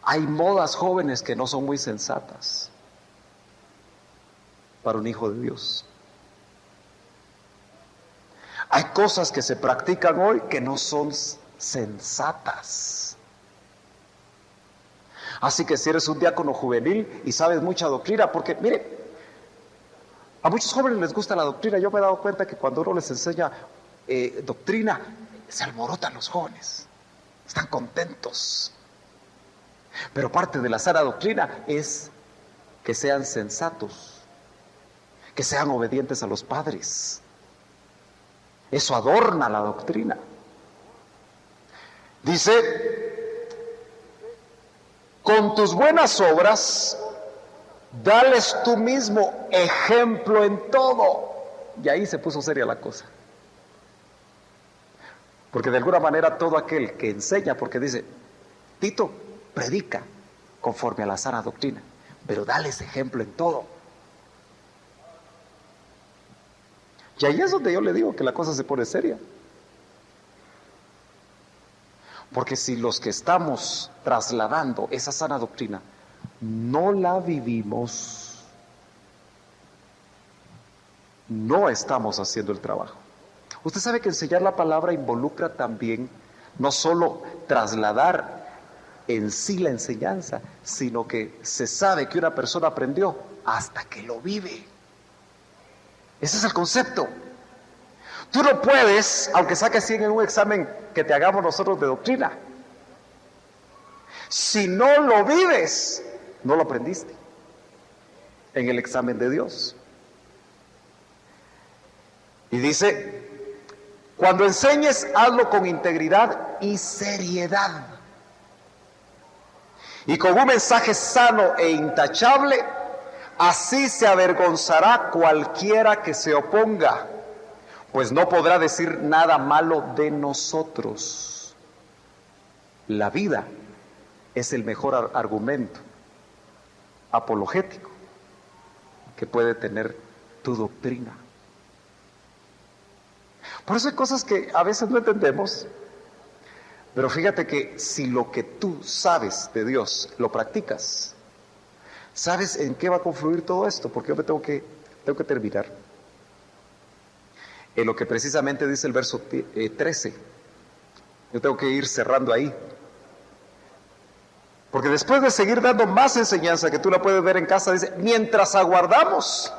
Hay modas jóvenes que no son muy sensatas para un hijo de Dios. Hay cosas que se practican hoy que no son sensatas. Así que si eres un diácono juvenil y sabes mucha doctrina, porque mire, a muchos jóvenes les gusta la doctrina. Yo me he dado cuenta que cuando uno les enseña doctrina, se alborotan los jóvenes, están contentos. Pero parte de la sana doctrina es que sean sensatos, que sean obedientes a los padres. Eso adorna la doctrina. Dice, con tus buenas obras, dales tú mismo ejemplo en todo. Y ahí se puso seria la cosa. Porque de alguna manera todo aquel que enseña, porque dice, Tito, predica conforme a la sana doctrina, pero dales ejemplo en todo. Y ahí es donde yo le digo que la cosa se pone seria. Porque si los que estamos trasladando esa sana doctrina no la vivimos, no estamos haciendo el trabajo. Usted sabe que enseñar la palabra involucra también no solo trasladar en sí la enseñanza, sino que se sabe que una persona aprendió hasta que lo vive. Ese es el concepto. Tú no puedes, aunque saques 100 en un examen que te hagamos nosotros de doctrina, si no lo vives, no lo aprendiste. en el examen de Dios. Y dice, cuando enseñes, hazlo con integridad y seriedad, y con un mensaje sano e intachable. Así se avergonzará cualquiera que se oponga, pues no podrá decir nada malo de nosotros. La vida es el mejor argumento apologético que puede tener tu doctrina. Por eso hay cosas que a veces no entendemos, pero fíjate que si lo que tú sabes de Dios lo practicas, ¿sabes en qué va a confluir todo esto? Porque yo me tengo que terminar en lo que precisamente dice el verso 13. Yo tengo que ir cerrando ahí. Porque después de seguir dando más enseñanza, que tú la puedes ver en casa, dice, mientras aguardamos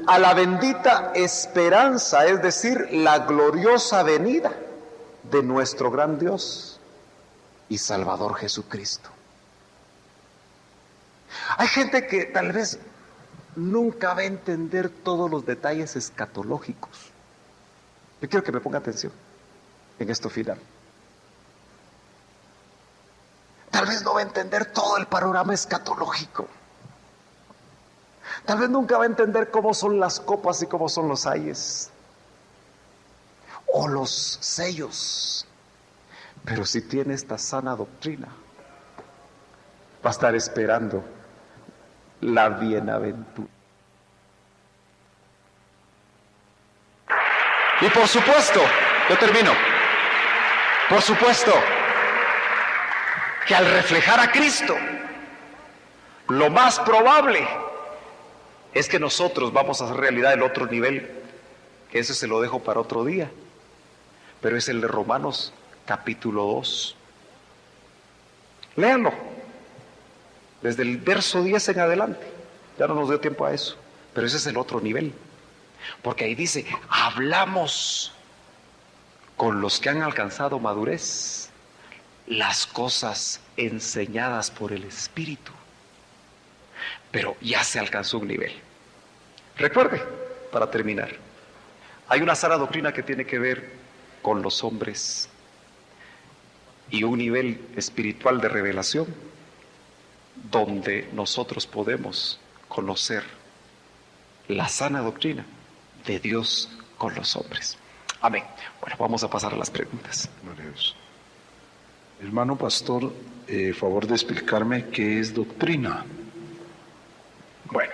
a la bendita esperanza, es decir, la gloriosa venida de nuestro gran Dios y Salvador Jesucristo. Hay gente que tal vez nunca va a entender todos los detalles escatológicos. Yo quiero que me ponga atención en esto final. Tal vez no va a entender todo el panorama escatológico. Tal vez nunca va a entender cómo son las copas y cómo son los ayes o los sellos. Pero si tiene esta sana doctrina, va a estar esperando la bienaventura. Y por supuesto, yo termino, por supuesto que al reflejar a Cristo, lo más probable es que nosotros vamos a hacer realidad el otro nivel, que ese se lo dejo para otro día, pero es el de Romanos capítulo 2. Léanlo, desde el verso 10 en adelante. Ya no nos dio tiempo a eso, pero ese es el otro nivel, porque ahí dice, hablamos con los que han alcanzado madurez, las cosas enseñadas por el Espíritu, pero ya se alcanzó un nivel. Recuerde, para terminar, hay una sana doctrina que tiene que ver con los hombres y un nivel espiritual de revelación donde nosotros podemos conocer la sana doctrina de Dios con los hombres. Amén. Bueno, vamos a pasar a las preguntas. Hermano pastor, favor de explicarme qué es doctrina. Bueno,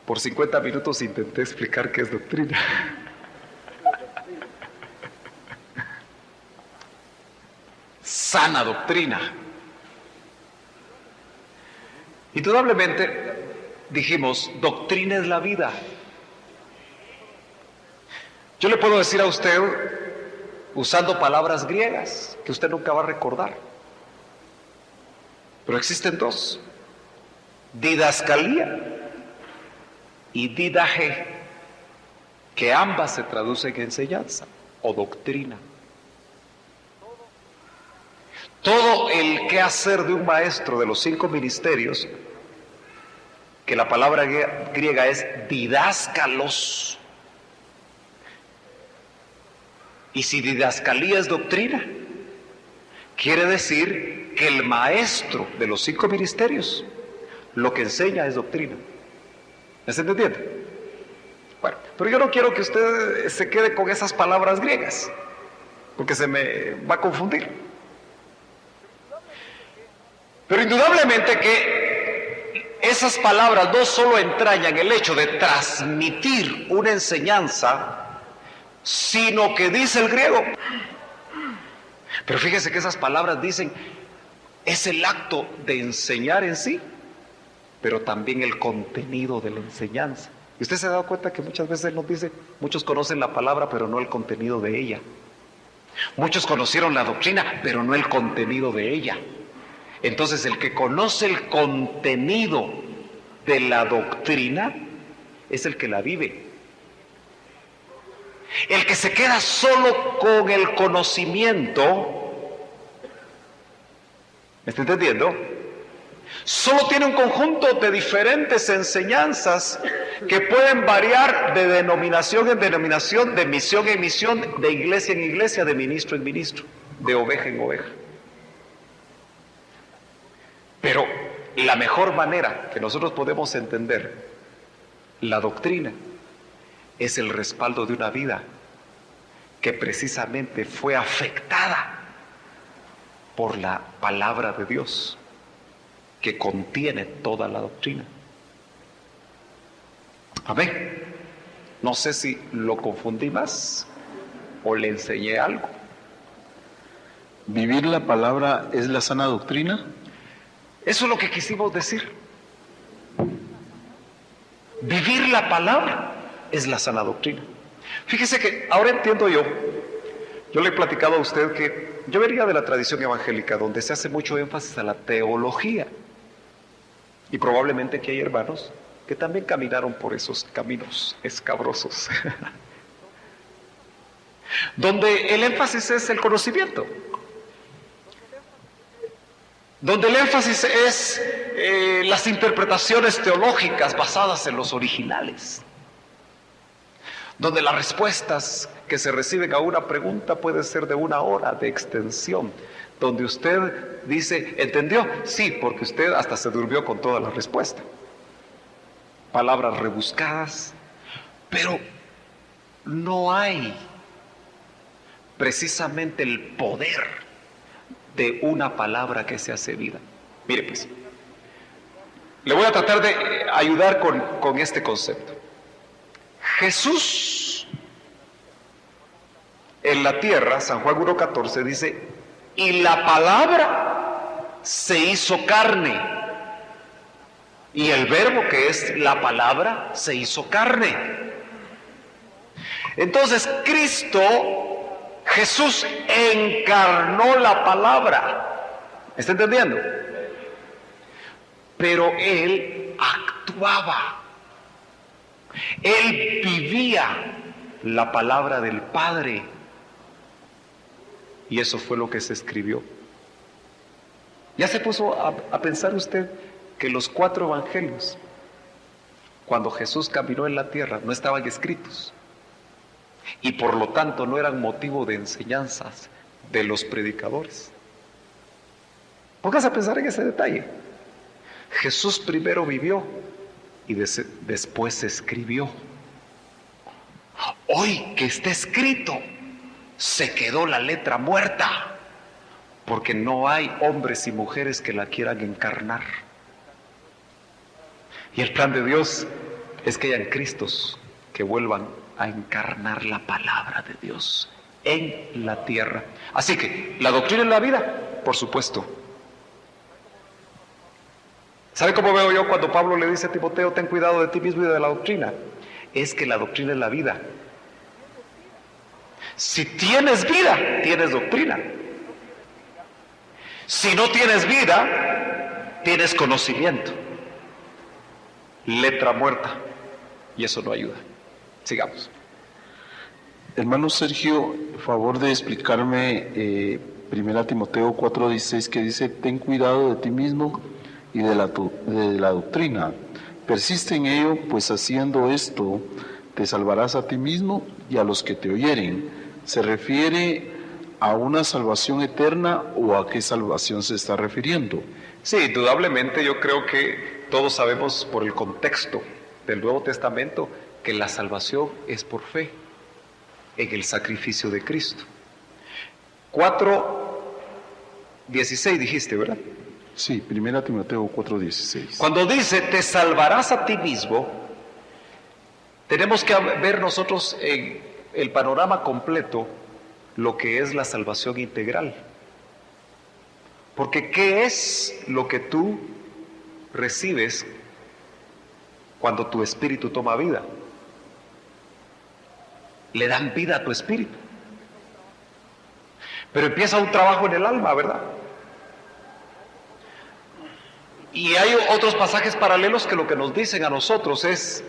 por 50 minutos intenté explicar qué es doctrina. Sana doctrina. Indudablemente, dijimos, doctrina es la vida. Yo le puedo decir a usted, usando palabras griegas, que usted nunca va a recordar. Pero existen dos: didascalía y didaje, que ambas se traducen en enseñanza o doctrina. Todo el quehacer de un maestro de los 5 ministerios, que la palabra griega es didáscalos, y si didascalía es doctrina, quiere decir que el maestro de los 5 ministerios lo que enseña es doctrina. ¿Me está entendiendo? Bueno, pero yo no quiero que usted se quede con esas palabras griegas, porque se me va a confundir. Pero indudablemente que esas palabras no solo entrañan el hecho de transmitir una enseñanza, sino que dice el griego. Pero fíjese que esas palabras dicen, es el acto de enseñar en sí, pero también el contenido de la enseñanza. Y usted se ha dado cuenta que muchas veces nos dice, muchos conocen la palabra, pero no el contenido de ella. Muchos conocieron la doctrina, pero no el contenido de ella. Entonces, el que conoce el contenido de la doctrina es el que la vive. El que se queda solo con el conocimiento, ¿me está entendiendo? Solo tiene un conjunto de diferentes enseñanzas que pueden variar de denominación en denominación, de misión en misión, de iglesia en iglesia, de ministro en ministro, de oveja en oveja. Pero la mejor manera que nosotros podemos entender la doctrina es el respaldo de una vida que precisamente fue afectada por la palabra de Dios, que contiene toda la doctrina. Amén. No sé si lo confundí más o le enseñé algo. ¿Vivir la palabra es la sana doctrina? Eso es lo que quisimos decir. Vivir la palabra es la sana doctrina. Fíjese que ahora entiendo yo le he platicado a usted que yo venía de la tradición evangélica donde se hace mucho énfasis a la teología. Y probablemente aquí hay hermanos que también caminaron por esos caminos escabrosos, donde el énfasis es el conocimiento, donde el énfasis es las interpretaciones teológicas basadas en los originales, donde las respuestas que se reciben a una pregunta pueden ser de 1 hora de extensión, donde usted dice, ¿entendió? Sí, porque usted hasta se durmió con toda la respuesta. Palabras rebuscadas, pero no hay precisamente el poder de una palabra que se hace vida. Mire pues, le voy a tratar de ayudar con este concepto. Jesús en la tierra, San Juan 1:14 dice, y la palabra se hizo carne, y el verbo que es la palabra se hizo carne. Entonces Jesús encarnó la palabra. ¿Está entendiendo? Pero Él actuaba. Él vivía la palabra del Padre. Y eso fue lo que se escribió. ¿Ya se puso a pensar usted que los 4 evangelios, cuando Jesús caminó en la tierra, no estaban escritos? Y por lo tanto no eran motivo de enseñanzas de los predicadores. Póngase a pensar en ese detalle. Jesús primero vivió y después escribió. Hoy que está escrito, se quedó la letra muerta, porque no hay hombres y mujeres que la quieran encarnar. Y el plan de Dios es que hayan Cristos que vuelvan a encarnar la palabra de Dios en la tierra. Así que, ¿la doctrina en la vida? Por supuesto. ¿Sabe cómo veo yo cuando Pablo le dice a Timoteo, ten cuidado de ti mismo y de la doctrina? Es que la doctrina es la vida. Si tienes vida, tienes doctrina. Si no tienes vida, tienes conocimiento. Letra muerta. Y eso no ayuda. Sigamos. Hermano Sergio, favor de explicarme 1 Timoteo 4:16 que dice, ten cuidado de ti mismo y de la doctrina. Persiste en ello, pues haciendo esto te salvarás a ti mismo y a los que te oyeren. ¿Se refiere a una salvación eterna o a qué salvación se está refiriendo? Sí, indudablemente yo creo que todos sabemos por el contexto del Nuevo Testamento que la salvación es por fe en el sacrificio de Cristo. 4:16 dijiste, ¿verdad? Sí, 1 Timoteo 4:16. Cuando dice, te salvarás a ti mismo, tenemos que ver nosotros en el panorama completo lo que es la salvación integral. Porque ¿qué es lo que tú recibes cuando tu espíritu toma vida? Le dan vida a tu espíritu. Pero empieza un trabajo en el alma, ¿verdad? Y hay otros pasajes paralelos que lo que nos dicen a nosotros es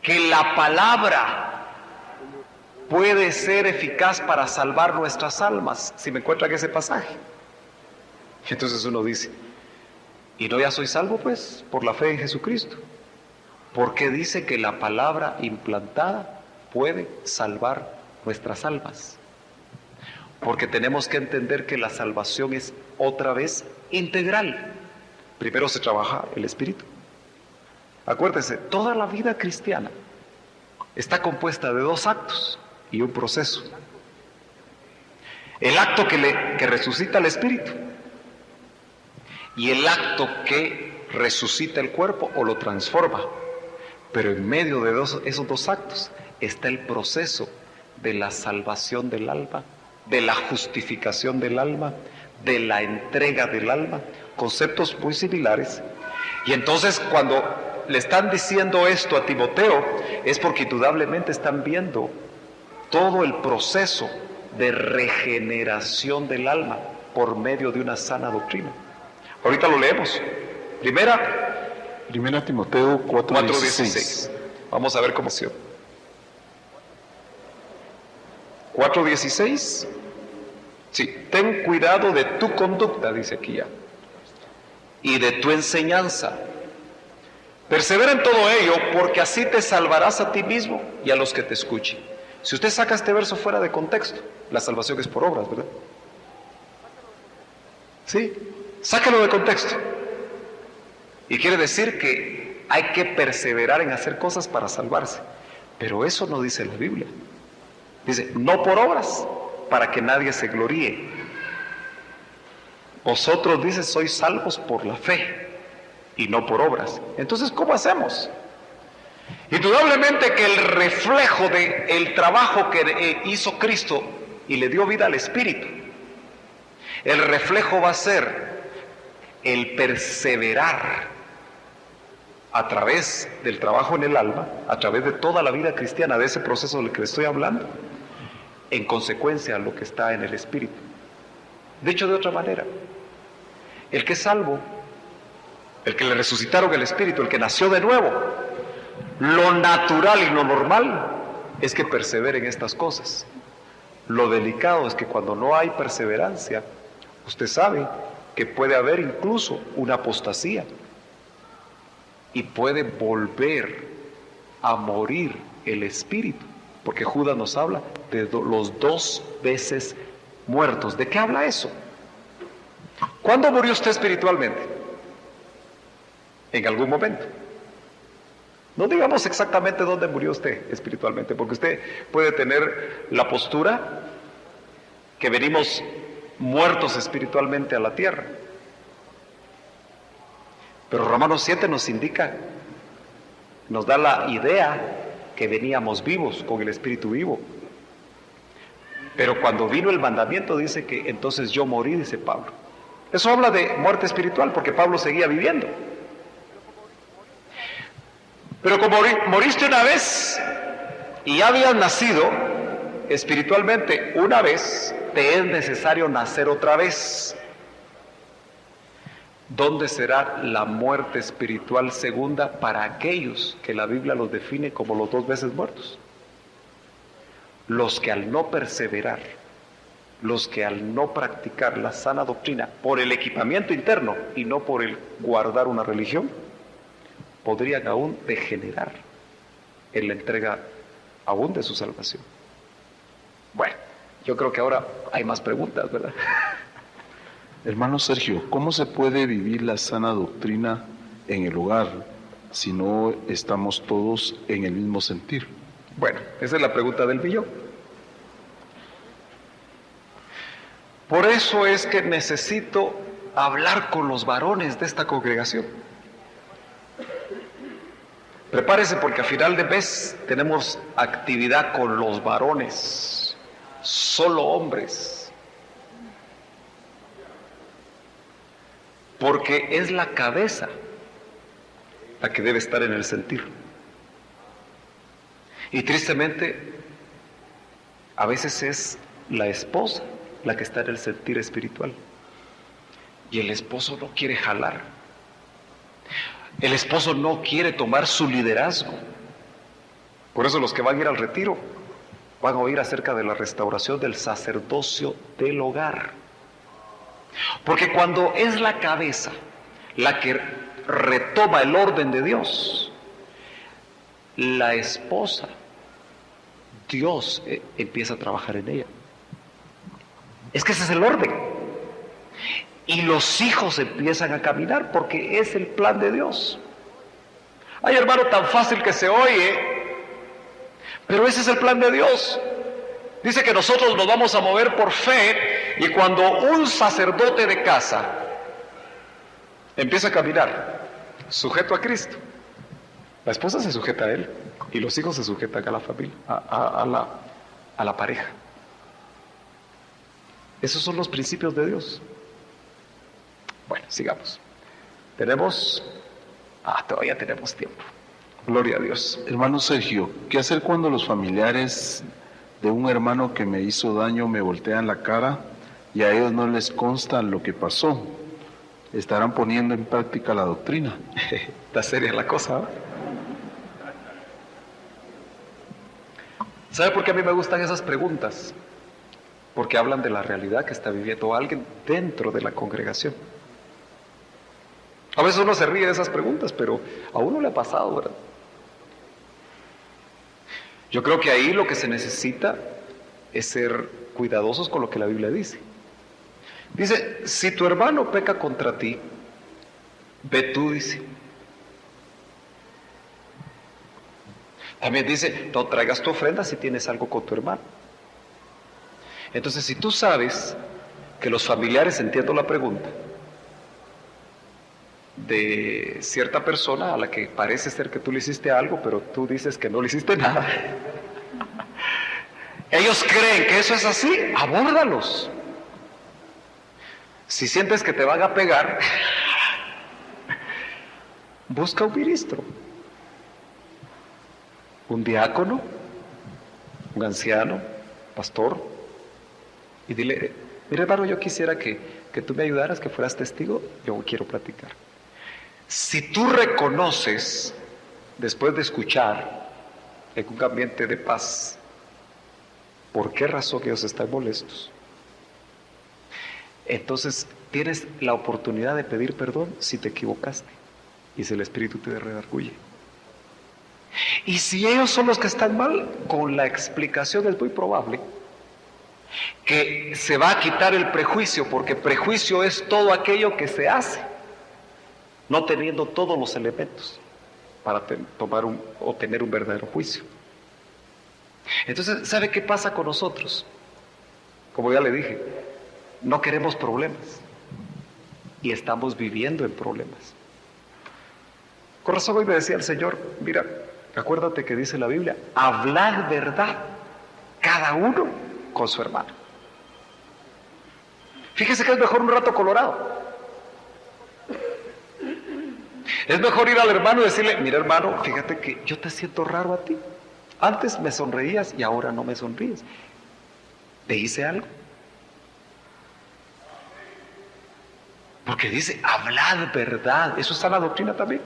que la palabra puede ser eficaz para salvar nuestras almas. Si me encuentran ese pasaje. Entonces uno dice, Y no ya soy salvo, pues, por la fe en Jesucristo. Porque dice que la palabra implantada puede salvar nuestras almas. Porque tenemos que entender que la salvación es otra vez integral. Primero se trabaja el espíritu. Acuérdense, toda la vida cristiana está compuesta de dos actos y un proceso. El acto que resucita el espíritu y el acto que resucita el cuerpo o lo transforma. Pero en medio de esos dos actos está el proceso de la salvación del alma, de la justificación del alma, de la entrega del alma, conceptos muy similares. Y entonces cuando le están diciendo esto a Timoteo, es porque indudablemente están viendo todo el proceso de regeneración del alma por medio de una sana doctrina. Ahorita lo leemos. Primera Timoteo 4:16. Vamos a ver cómo se llama. 4:16. Sí, ten cuidado de tu conducta, dice aquí ya, y de tu enseñanza. Persevera en todo ello, porque así te salvarás a ti mismo y a los que te escuchen. Si usted saca este verso fuera de contexto, la salvación es por obras, ¿verdad? Sí, sácalo de contexto. Y quiere decir que hay que perseverar en hacer cosas para salvarse. Pero eso no dice la Biblia. Dice, no por obras, para que nadie se gloríe. Vosotros, dice, sois salvos por la fe y no por obras. Entonces, ¿cómo hacemos? Indudablemente que el reflejo del trabajo que hizo Cristo y le dio vida al Espíritu, el reflejo va a ser el perseverar a través del trabajo en el alma, a través de toda la vida cristiana, de ese proceso del que le estoy hablando, en consecuencia a lo que está en el Espíritu. Dicho de otra manera, el que es salvo, el que le resucitaron el Espíritu, el que nació de nuevo, lo natural y lo normal es que persevere en estas cosas. Lo delicado es que cuando no hay perseverancia, usted sabe que puede haber incluso una apostasía y puede volver a morir el espíritu, porque Judas nos habla de los 2 veces muertos. ¿De qué habla eso? ¿Cuándo murió usted espiritualmente? En algún momento. No digamos exactamente dónde murió usted espiritualmente, porque usted puede tener la postura que venimos muertos espiritualmente a la tierra. Pero Romanos 7 nos indica, nos da la idea que veníamos vivos, con el espíritu vivo. Pero cuando vino el mandamiento dice que entonces yo morí, dice Pablo. Eso habla de muerte espiritual, porque Pablo seguía viviendo. Pero como moriste una vez y ya habías nacido espiritualmente una vez, te es necesario nacer otra vez. ¿Dónde será la muerte espiritual segunda para aquellos que la Biblia los define como los 2 veces muertos? Los que al no perseverar, los que al no practicar la sana doctrina por el equipamiento interno y no por el guardar una religión, podrían aún degenerar en la entrega aún de su salvación. Bueno, yo creo que ahora hay más preguntas, ¿verdad? Hermano Sergio, ¿cómo se puede vivir la sana doctrina en el hogar si no estamos todos en el mismo sentir? Bueno, esa es la pregunta del millón. Por eso es que necesito hablar con los varones de esta congregación. Prepárese porque a final de mes tenemos actividad con los varones, solo hombres. Porque es la cabeza la que debe estar en el sentir. Y tristemente, a veces es la esposa la que está en el sentir espiritual. Y el esposo no quiere jalar. El esposo no quiere tomar su liderazgo. Por eso los que van a ir al retiro van a oír acerca de la restauración del sacerdocio del hogar. Porque cuando es la cabeza la que retoma el orden de Dios. La esposa, Dios empieza a trabajar en ella. Es que ese es el orden. Y los hijos empiezan a caminar porque es el plan de Dios. Ay, hermano, tan fácil que se oye, pero ese es el plan de Dios. Dice que nosotros nos vamos a mover por fe, y cuando un sacerdote de casa empieza a caminar sujeto a Cristo, la esposa se sujeta a él y los hijos se sujetan a la familia, a la pareja. Esos son los principios de Dios. Bueno, sigamos. Todavía tenemos tiempo. Gloria a Dios. Hermano Sergio, ¿qué hacer cuando los familiares de un hermano que me hizo daño me voltean la cara y a ellos no les consta lo que pasó? ¿Estarán poniendo en práctica la doctrina? Está seria la cosa, ¿eh? ¿Sabe por qué a mí me gustan esas preguntas? Porque hablan de la realidad que está viviendo alguien dentro de la congregación. A veces uno se ríe de esas preguntas, pero a uno le ha pasado, ¿verdad? Yo creo que ahí lo que se necesita es ser cuidadosos con lo que la Biblia dice. Dice, si tu hermano peca contra ti, ve tú, dice. También dice, no traigas tu ofrenda si tienes algo con tu hermano. Entonces, si tú sabes que los familiares, entiendo la pregunta, de cierta persona a la que parece ser que tú le hiciste algo, pero tú dices que no le hiciste nada, ellos creen que eso es así, abórdalos. Si sientes que te van a pegar, busca un ministro, un diácono, un anciano, pastor, y dile, mira hermano, yo quisiera que tú me ayudaras, que fueras testigo, yo quiero platicar. Si tú reconoces, después de escuchar en un ambiente de paz, por qué razón ellos están molestos, entonces tienes la oportunidad de pedir perdón si te equivocaste y si el Espíritu te redarguye. Y si ellos son los que están mal, con la explicación es muy probable que se va a quitar el prejuicio, porque prejuicio es todo aquello que se hace no teniendo todos los elementos para tener un verdadero juicio. Entonces, ¿sabe qué pasa con nosotros? Como ya le dije, no queremos problemas y estamos viviendo en problemas. Con razón hoy me decía el Señor, mira, acuérdate que dice la Biblia, hablad verdad, cada uno con su hermano. Fíjese que es mejor un rato colorado. Es mejor ir al hermano y decirle, mira hermano, fíjate que yo te siento raro a ti. Antes me sonreías y ahora no me sonríes. ¿Te hice algo? Porque dice, hablad verdad. Eso está en la doctrina también.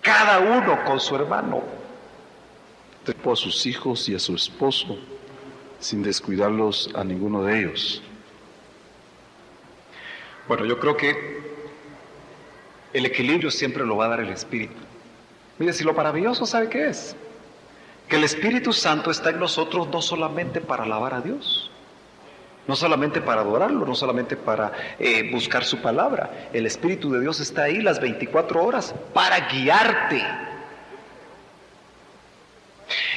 Cada uno con su hermano. A sus hijos y a su esposo, sin descuidarlos a ninguno de ellos. Bueno, yo creo que el equilibrio siempre lo va a dar el Espíritu. Mire, si lo maravilloso, ¿sabe qué es? Que el Espíritu Santo está en nosotros no solamente para alabar a Dios, no solamente para adorarlo, no solamente para buscar su palabra. El Espíritu de Dios está ahí las 24 horas para guiarte.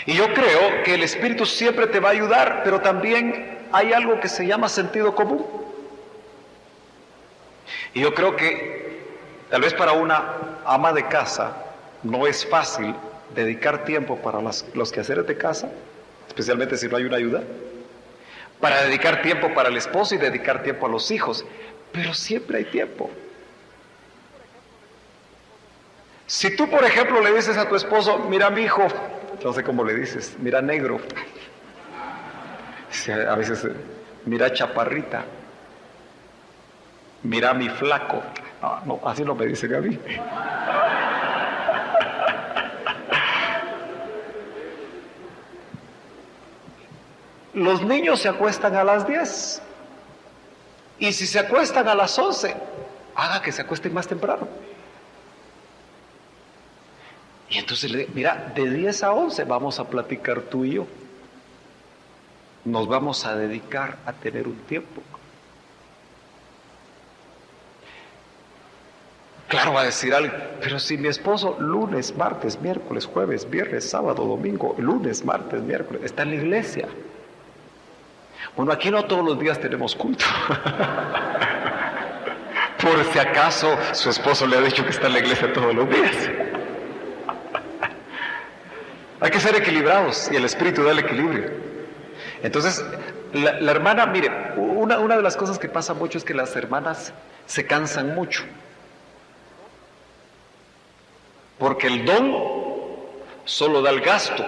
Y yo creo que el Espíritu siempre te va a ayudar, pero también hay algo que se llama sentido común. Y yo creo que tal vez para una ama de casa no es fácil dedicar tiempo para los quehaceres de casa, especialmente si no hay una ayuda, para dedicar tiempo para el esposo y dedicar tiempo a los hijos, pero siempre hay tiempo. Si tú, por ejemplo, le dices a tu esposo, mira mi hijo, no sé cómo le dices, mira negro, a veces mira chaparrita, mira mi flaco, no, así no me dicen a mí. Los niños se acuestan a las 10 y si se acuestan a las 11, haga que se acuesten más temprano. Y entonces le digo, mira, de 10 a 11 vamos a platicar tú y yo. Nos vamos a dedicar a tener un tiempo. Claro, va a decir algo, pero si mi esposo lunes, martes, miércoles, jueves, viernes, sábado, domingo, lunes, martes, miércoles, está en la iglesia. Bueno, aquí no todos los días tenemos culto. Por si acaso su esposo le ha dicho que está en la iglesia todos los días. Hay que ser equilibrados y el Espíritu da el equilibrio. Entonces, la hermana, mire, una de las cosas que pasa mucho es que las hermanas se cansan mucho. Porque el don solo da el gasto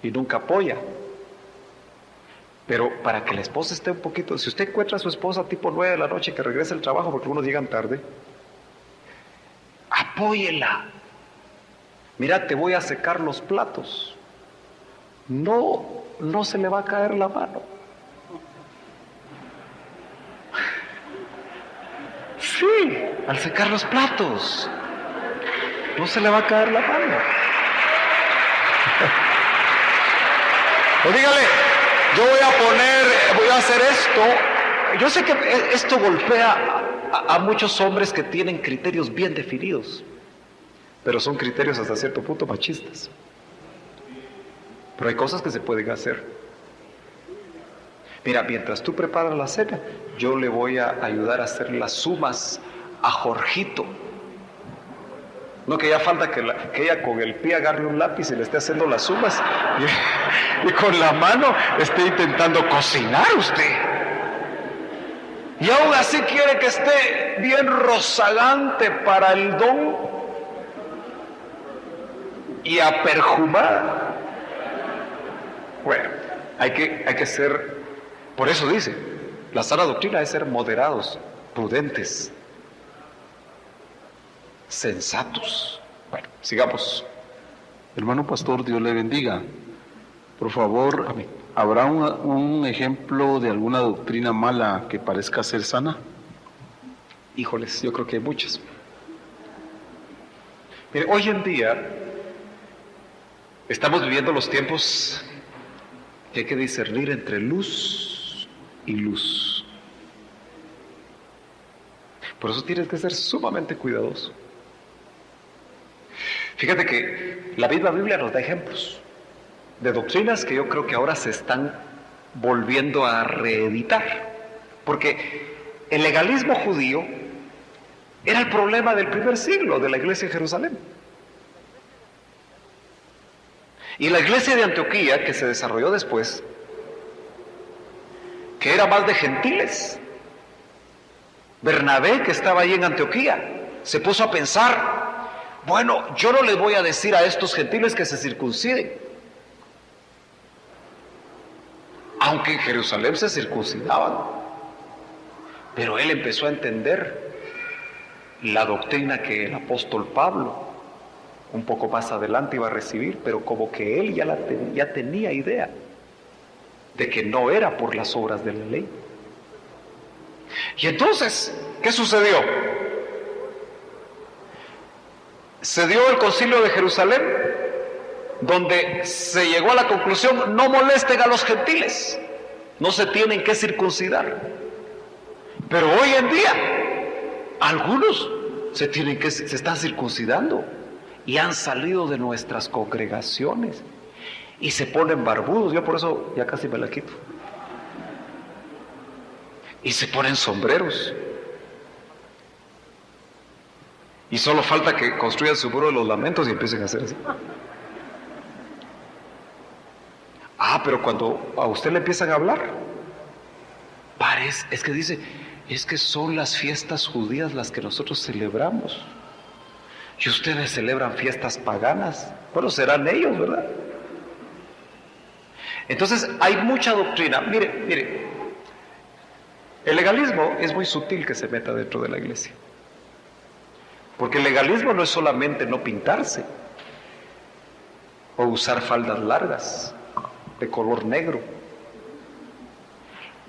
y nunca apoya. Pero para que la esposa esté un poquito, si usted encuentra a su esposa tipo 9 de la noche que regresa al trabajo, porque algunos llegan tarde, apóyela. Mira, te voy a secar los platos. No se le va a caer la mano. Sí, al secar los platos, no se le va a caer la mano. O dígale, yo voy a hacer esto. Yo sé que esto golpea a muchos hombres que tienen criterios bien definidos, pero son criterios hasta cierto punto machistas. Pero hay cosas que se pueden hacer. Mira, mientras tú preparas la cena, yo le voy a ayudar a hacer las sumas a Jorgito. No, que ya falta que ella con el pie agarre un lápiz y le esté haciendo las sumas y con la mano esté intentando cocinar usted. Y aún así quiere que esté bien rozagante para el don y aperjumada. Bueno, hay que ser, por eso dice, la sana doctrina es ser moderados, prudentes, sensatos. Bueno, sigamos. Hermano pastor, Dios le bendiga. Por favor, Amén. ¿habrá un ejemplo de alguna doctrina mala que parezca ser sana? Híjoles, yo creo que hay muchas. Mire, hoy en día estamos viviendo los tiempos que hay que discernir entre luz y luz. Por eso tienes que ser sumamente cuidadoso. Fíjate que la misma Biblia nos da ejemplos de doctrinas que yo creo que ahora se están volviendo a reeditar. Porque el legalismo judío era el problema del primer siglo de la iglesia de Jerusalén. Y la iglesia de Antioquía, que se desarrolló después, que era más de gentiles, Bernabé, que estaba ahí en Antioquía, se puso a pensar, bueno, yo no les voy a decir a estos gentiles que se circunciden, aunque en Jerusalén se circuncidaban. Pero él empezó a entender la doctrina que el apóstol Pablo un poco más adelante iba a recibir, pero como que él ya tenía idea de que no era por las obras de la ley. Y entonces, ¿qué sucedió? Se dio el concilio de Jerusalén, donde se llegó a la conclusión, no molesten a los gentiles, no se tienen que circuncidar. Pero hoy en día, algunos se están circuncidando y han salido de nuestras congregaciones y se ponen barbudos. Yo por eso ya casi me la quito. Y se ponen sombreros. Y solo falta que construyan su muro de los lamentos y empiecen a hacer así. Pero cuando a usted le empiezan a hablar, es que dice, es que son las fiestas judías las que nosotros celebramos. Y ustedes celebran fiestas paganas. Bueno, serán ellos, ¿verdad? Entonces, hay mucha doctrina. Mire, el legalismo es muy sutil que se meta dentro de la iglesia. Porque el legalismo no es solamente no pintarse o usar faldas largas de color negro.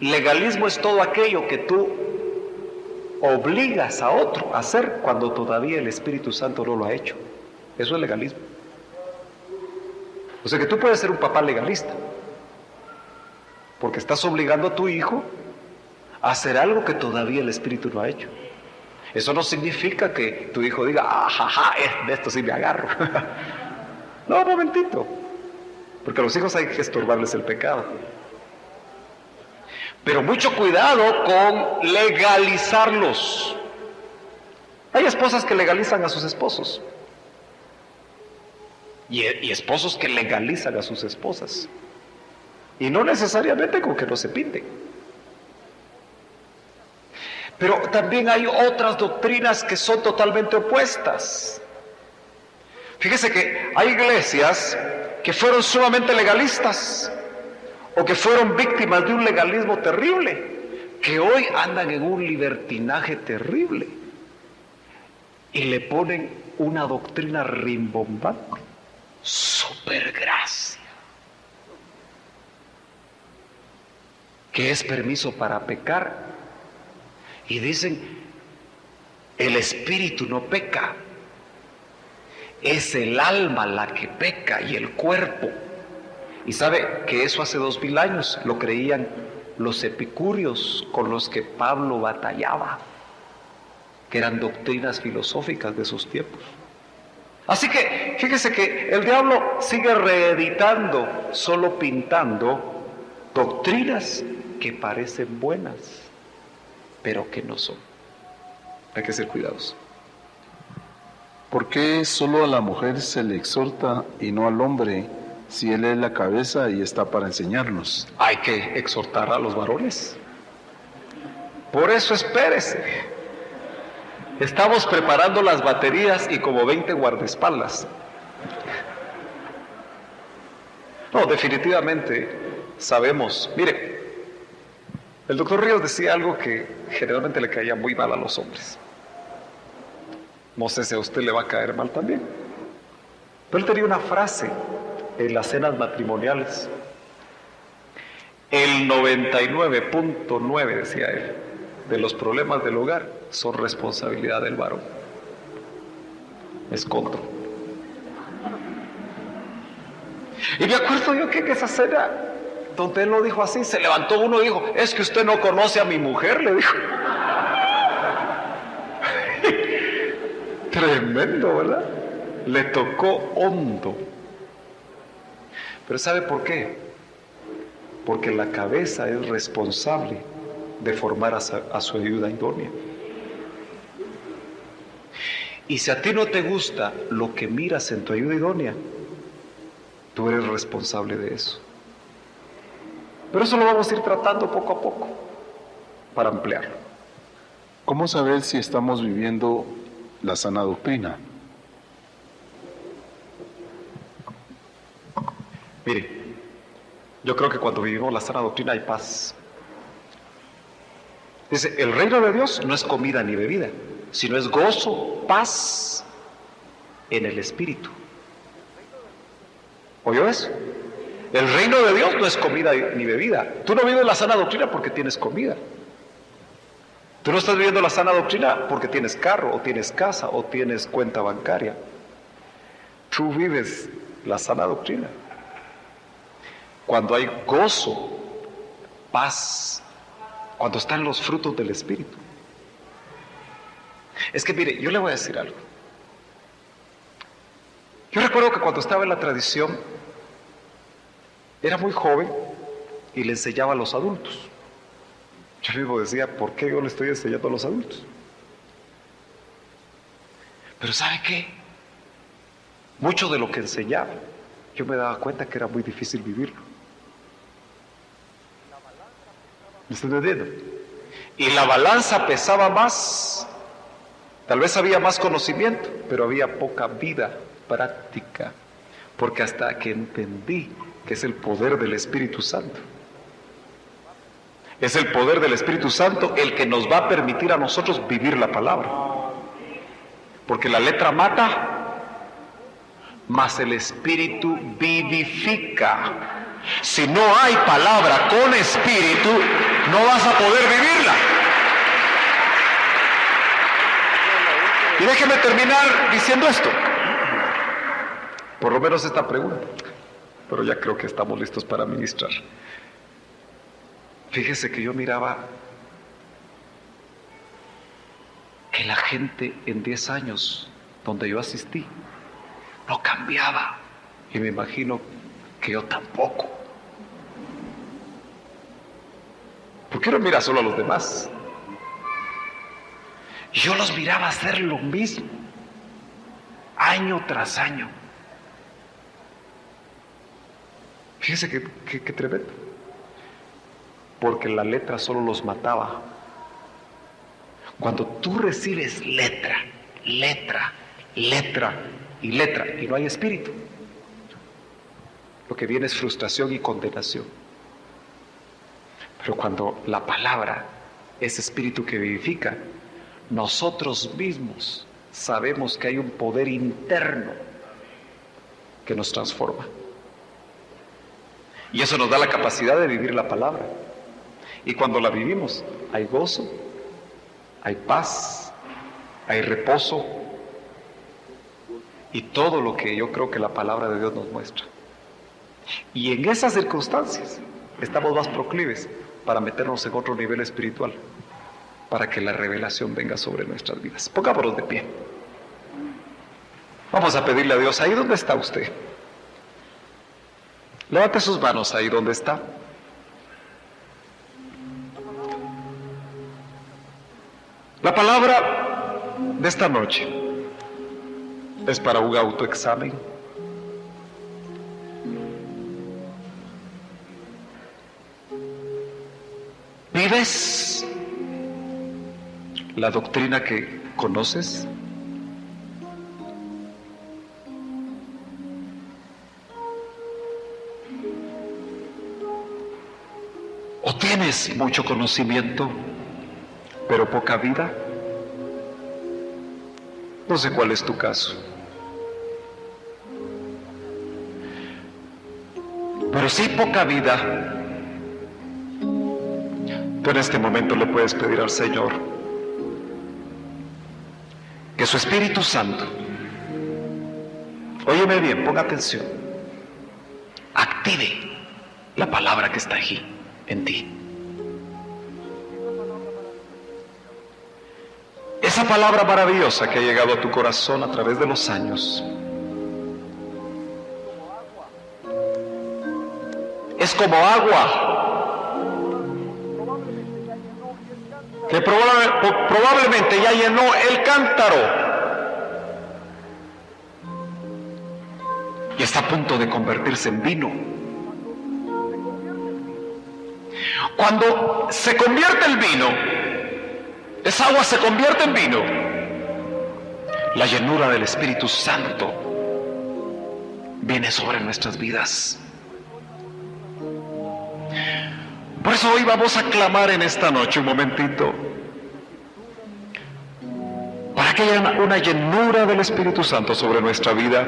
Legalismo es todo aquello que tú obligas a otro a hacer cuando todavía el Espíritu Santo no lo ha hecho. Eso es legalismo. O sea que tú puedes ser un papá legalista, porque estás obligando a tu hijo a hacer algo que todavía el Espíritu no ha hecho. Eso no significa que tu hijo diga, ajaja, de esto sí me agarro. No, un momentito, porque a los hijos hay que estorbarles el pecado. Pero mucho cuidado con legalizarlos. Hay esposas que legalizan a sus esposos y esposos que legalizan a sus esposas, y no necesariamente con que no se pinten. Pero también hay otras doctrinas que son totalmente opuestas. Fíjese que hay iglesias que fueron sumamente legalistas o que fueron víctimas de un legalismo terrible, que hoy andan en un libertinaje terrible y le ponen una doctrina rimbombante, supergracia, que es permiso para pecar, y dicen el espíritu no peca, es el alma la que peca y el cuerpo. Y sabe que eso hace 2000 años lo creían los epicúreos con los que Pablo batallaba, que eran doctrinas filosóficas de sus tiempos. Así que fíjese que el diablo sigue reeditando, solo pintando doctrinas que parecen buenas, pero que no son. Hay que ser cuidadosos. ¿Por qué solo a la mujer se le exhorta y no al hombre, si él es la cabeza y está para enseñarnos? Hay que exhortar a los varones. Por eso espérese. Estamos preparando las baterías y como 20 guardaespaldas. No, definitivamente sabemos. Mire, el doctor Ríos decía algo que generalmente le caía muy mal a los hombres. No sé si a usted le va a caer mal también. Pero él tenía una frase en las cenas matrimoniales. El 99.9, decía él, de los problemas del hogar son responsabilidad del varón. Es contra. Y me acuerdo yo que en esa cena, donde él lo dijo así, se levantó uno y dijo, es que usted no conoce a mi mujer, le dijo. Tremendo, ¿verdad? Le tocó hondo. Pero ¿sabe por qué? Porque la cabeza es responsable de formar a su ayuda idónea. Y si a ti no te gusta lo que miras en tu ayuda idónea, tú eres responsable de eso. Pero eso lo vamos a ir tratando poco a poco para ampliarlo. ¿Cómo saber si estamos viviendo la sana doctrina? Mire, yo creo que cuando vivimos la sana doctrina hay paz. Dice, el reino de Dios no es comida ni bebida, sino es gozo, paz en el Espíritu. ¿Oyó eso? El reino de Dios no es comida ni bebida. Tú no vives la sana doctrina porque tienes comida. Tú no estás viviendo la sana doctrina porque tienes carro, o tienes casa, o tienes cuenta bancaria. Tú vives la sana doctrina cuando hay gozo, paz, cuando están los frutos del Espíritu. Es que mire, yo le voy a decir algo. Yo recuerdo que cuando estaba en la tradición, era muy joven y le enseñaba a los adultos. Yo mismo decía, ¿por qué yo le estoy enseñando a los adultos? Pero ¿sabe qué? Mucho de lo que enseñaba, yo me daba cuenta que era muy difícil vivirlo. ¿Me está entendiendo? Y la balanza pesaba más. Tal vez había más conocimiento, pero había poca vida práctica. Porque hasta que entendí que es el poder del Espíritu Santo. Es el poder del Espíritu Santo el que nos va a permitir a nosotros vivir la palabra. Porque la letra mata, mas el Espíritu vivifica. Si no hay palabra con Espíritu, no vas a poder vivirla. Y déjeme terminar diciendo esto. Por lo menos esta pregunta. Pero ya creo que estamos listos para ministrar. Fíjese que yo miraba que la gente en 10 años donde yo asistí no cambiaba. Y me imagino que yo tampoco. ¿Por qué no mira solo a los demás? Yo los miraba hacer lo mismo, año tras año. Fíjese qué tremendo. Porque la letra solo los mataba. Cuando tú recibes letra, letra, letra y letra, y no hay espíritu, lo que viene es frustración y condenación. Pero cuando la palabra es espíritu que vivifica, nosotros mismos sabemos que hay un poder interno que nos transforma. Y eso nos da la capacidad de vivir la palabra. Y cuando la vivimos, hay gozo, hay paz, hay reposo y todo lo que yo creo que la palabra de Dios nos muestra. Y en esas circunstancias estamos más proclives para meternos en otro nivel espiritual, para que la revelación venga sobre nuestras vidas. Pongámonos de pie. Vamos a pedirle a Dios, ahí donde está usted. Levante sus manos ahí donde está. La palabra de esta noche es para un autoexamen. ¿Vives la doctrina que conoces? ¿O tienes mucho conocimiento, pero poca vida? No sé cuál es tu caso. Pero si hay poca vida, tú en este momento le puedes pedir al Señor que su Espíritu Santo, óyeme bien, ponga atención, active la palabra que está aquí en ti. Esa palabra maravillosa que ha llegado a tu corazón a través de los años es como agua que probablemente ya llenó el cántaro y está a punto de convertirse en vino. Cuando se convierte el vino, esa agua se convierte en vino, la llenura del Espíritu Santo viene sobre nuestras vidas. Por eso hoy vamos a clamar en esta noche un momentito para que haya una llenura del Espíritu Santo sobre nuestra vida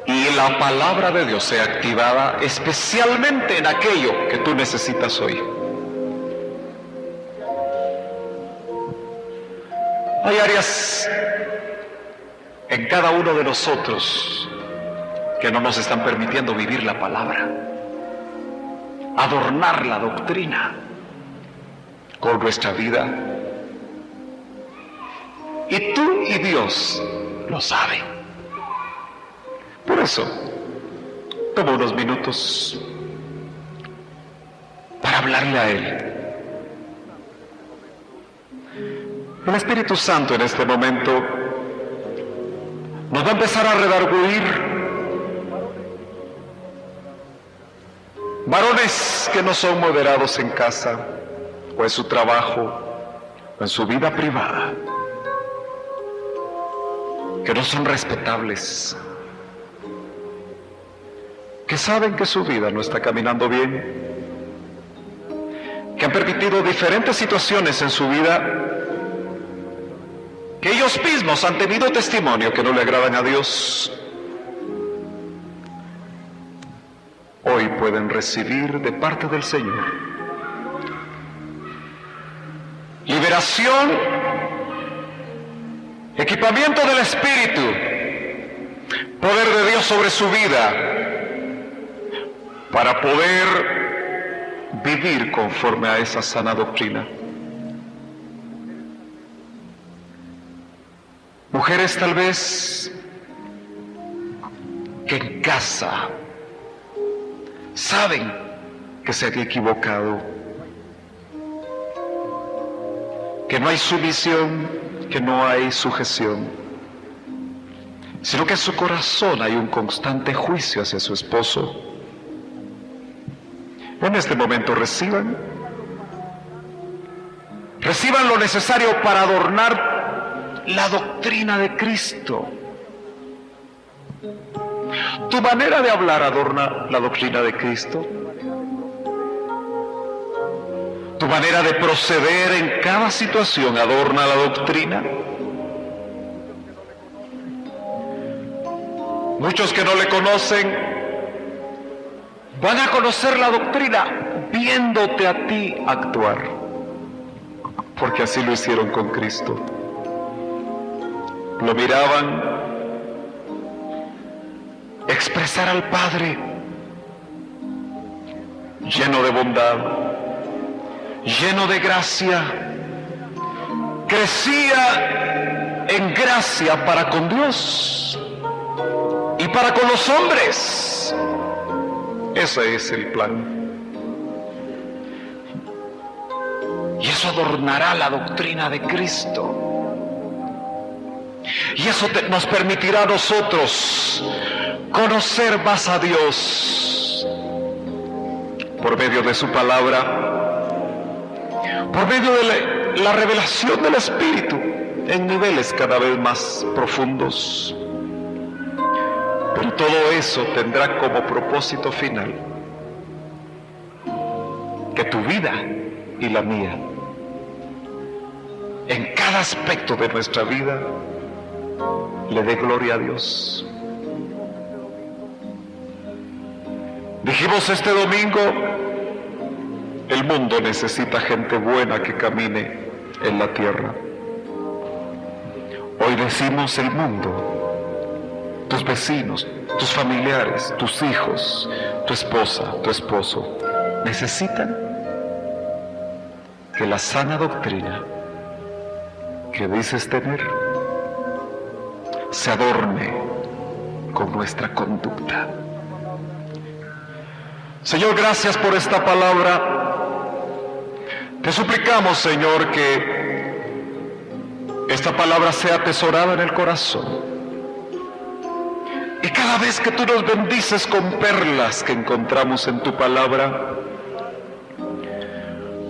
y la palabra de Dios sea activada especialmente en aquello que tú necesitas hoy. Hay áreas en cada uno de nosotros que no nos están permitiendo vivir la palabra, adornar la doctrina con nuestra vida. Y tú y Dios lo saben. Por eso, toma unos minutos para hablarle a Él. El Espíritu Santo en este momento nos va a empezar a redarguir. Varones que no son moderados en casa, o en su trabajo, o en su vida privada, que no son respetables, que saben que su vida no está caminando bien, que han permitido diferentes situaciones en su vida, que ellos mismos han tenido testimonio que no le agradan a Dios. Hoy pueden recibir de parte del Señor liberación equipamiento del Espíritu, poder de Dios sobre su vida, para poder vivir conforme a esa sana doctrina. Mujeres tal vez que en casa saben que se han equivocado, que no hay sumisión, que no hay sujeción, sino que en su corazón hay un constante juicio hacia su esposo. En este momento reciban lo necesario para adornar la doctrina de Cristo. Tu manera de hablar adorna la doctrina de Cristo. Tu manera de proceder en cada situación adorna la doctrina. Muchos que no le conocen van a conocer la doctrina viéndote a ti actuar, porque así lo hicieron con Cristo. Lo miraban expresar al Padre lleno de bondad, lleno de gracia, crecía en gracia para con Dios y para con los hombres. Ese es el plan. Y eso adornará la doctrina de Cristo. Y eso nos permitirá a nosotros conocer más a Dios por medio de su palabra, por medio de la revelación del Espíritu en niveles cada vez más profundos. Pero todo eso tendrá como propósito final que tu vida y la mía, en cada aspecto de nuestra vida, le dé gloria a Dios. Dijimos este domingo, el mundo necesita gente buena que camine en la tierra. Hoy decimos el mundo, tus vecinos, tus familiares, tus hijos, tu esposa, tu esposo, necesitan que la sana doctrina que dices tener se adorne con nuestra conducta. Señor, gracias por esta palabra. Te suplicamos, Señor, que esta palabra sea atesorada en el corazón. Y cada vez que tú nos bendices con perlas que encontramos en tu palabra,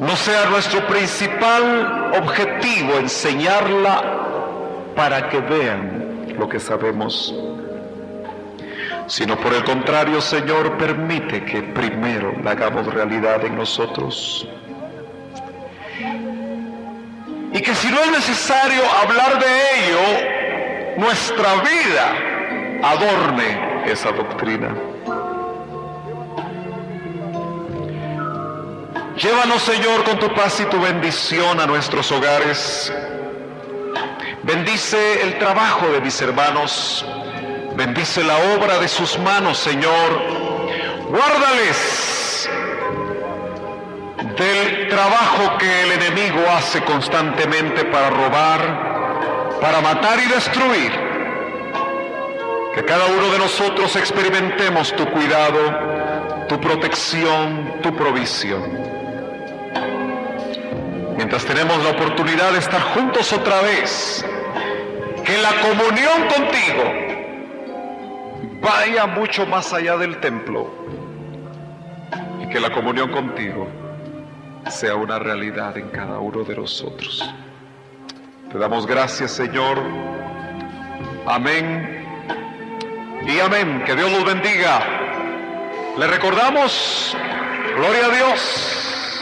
no sea nuestro principal objetivo enseñarla para que vean lo que sabemos, sino por el contrario, Señor, permite que primero la hagamos realidad en nosotros. Y que si no es necesario hablar de ello, nuestra vida adorne esa doctrina. Llévanos, Señor, con tu paz y tu bendición a nuestros hogares. Bendice el trabajo de mis hermanos. Bendice la obra de sus manos, Señor. Guárdales del trabajo que el enemigo hace constantemente para robar, para matar y destruir. Que cada uno de nosotros experimentemos tu cuidado, tu protección, tu provisión. Mientras tenemos la oportunidad de estar juntos otra vez, que la comunión contigo vaya mucho más allá del templo y que la comunión contigo sea una realidad en cada uno de nosotros. Te damos gracias, Señor. Amén y amén. Que Dios los bendiga. Le recordamos, gloria a Dios.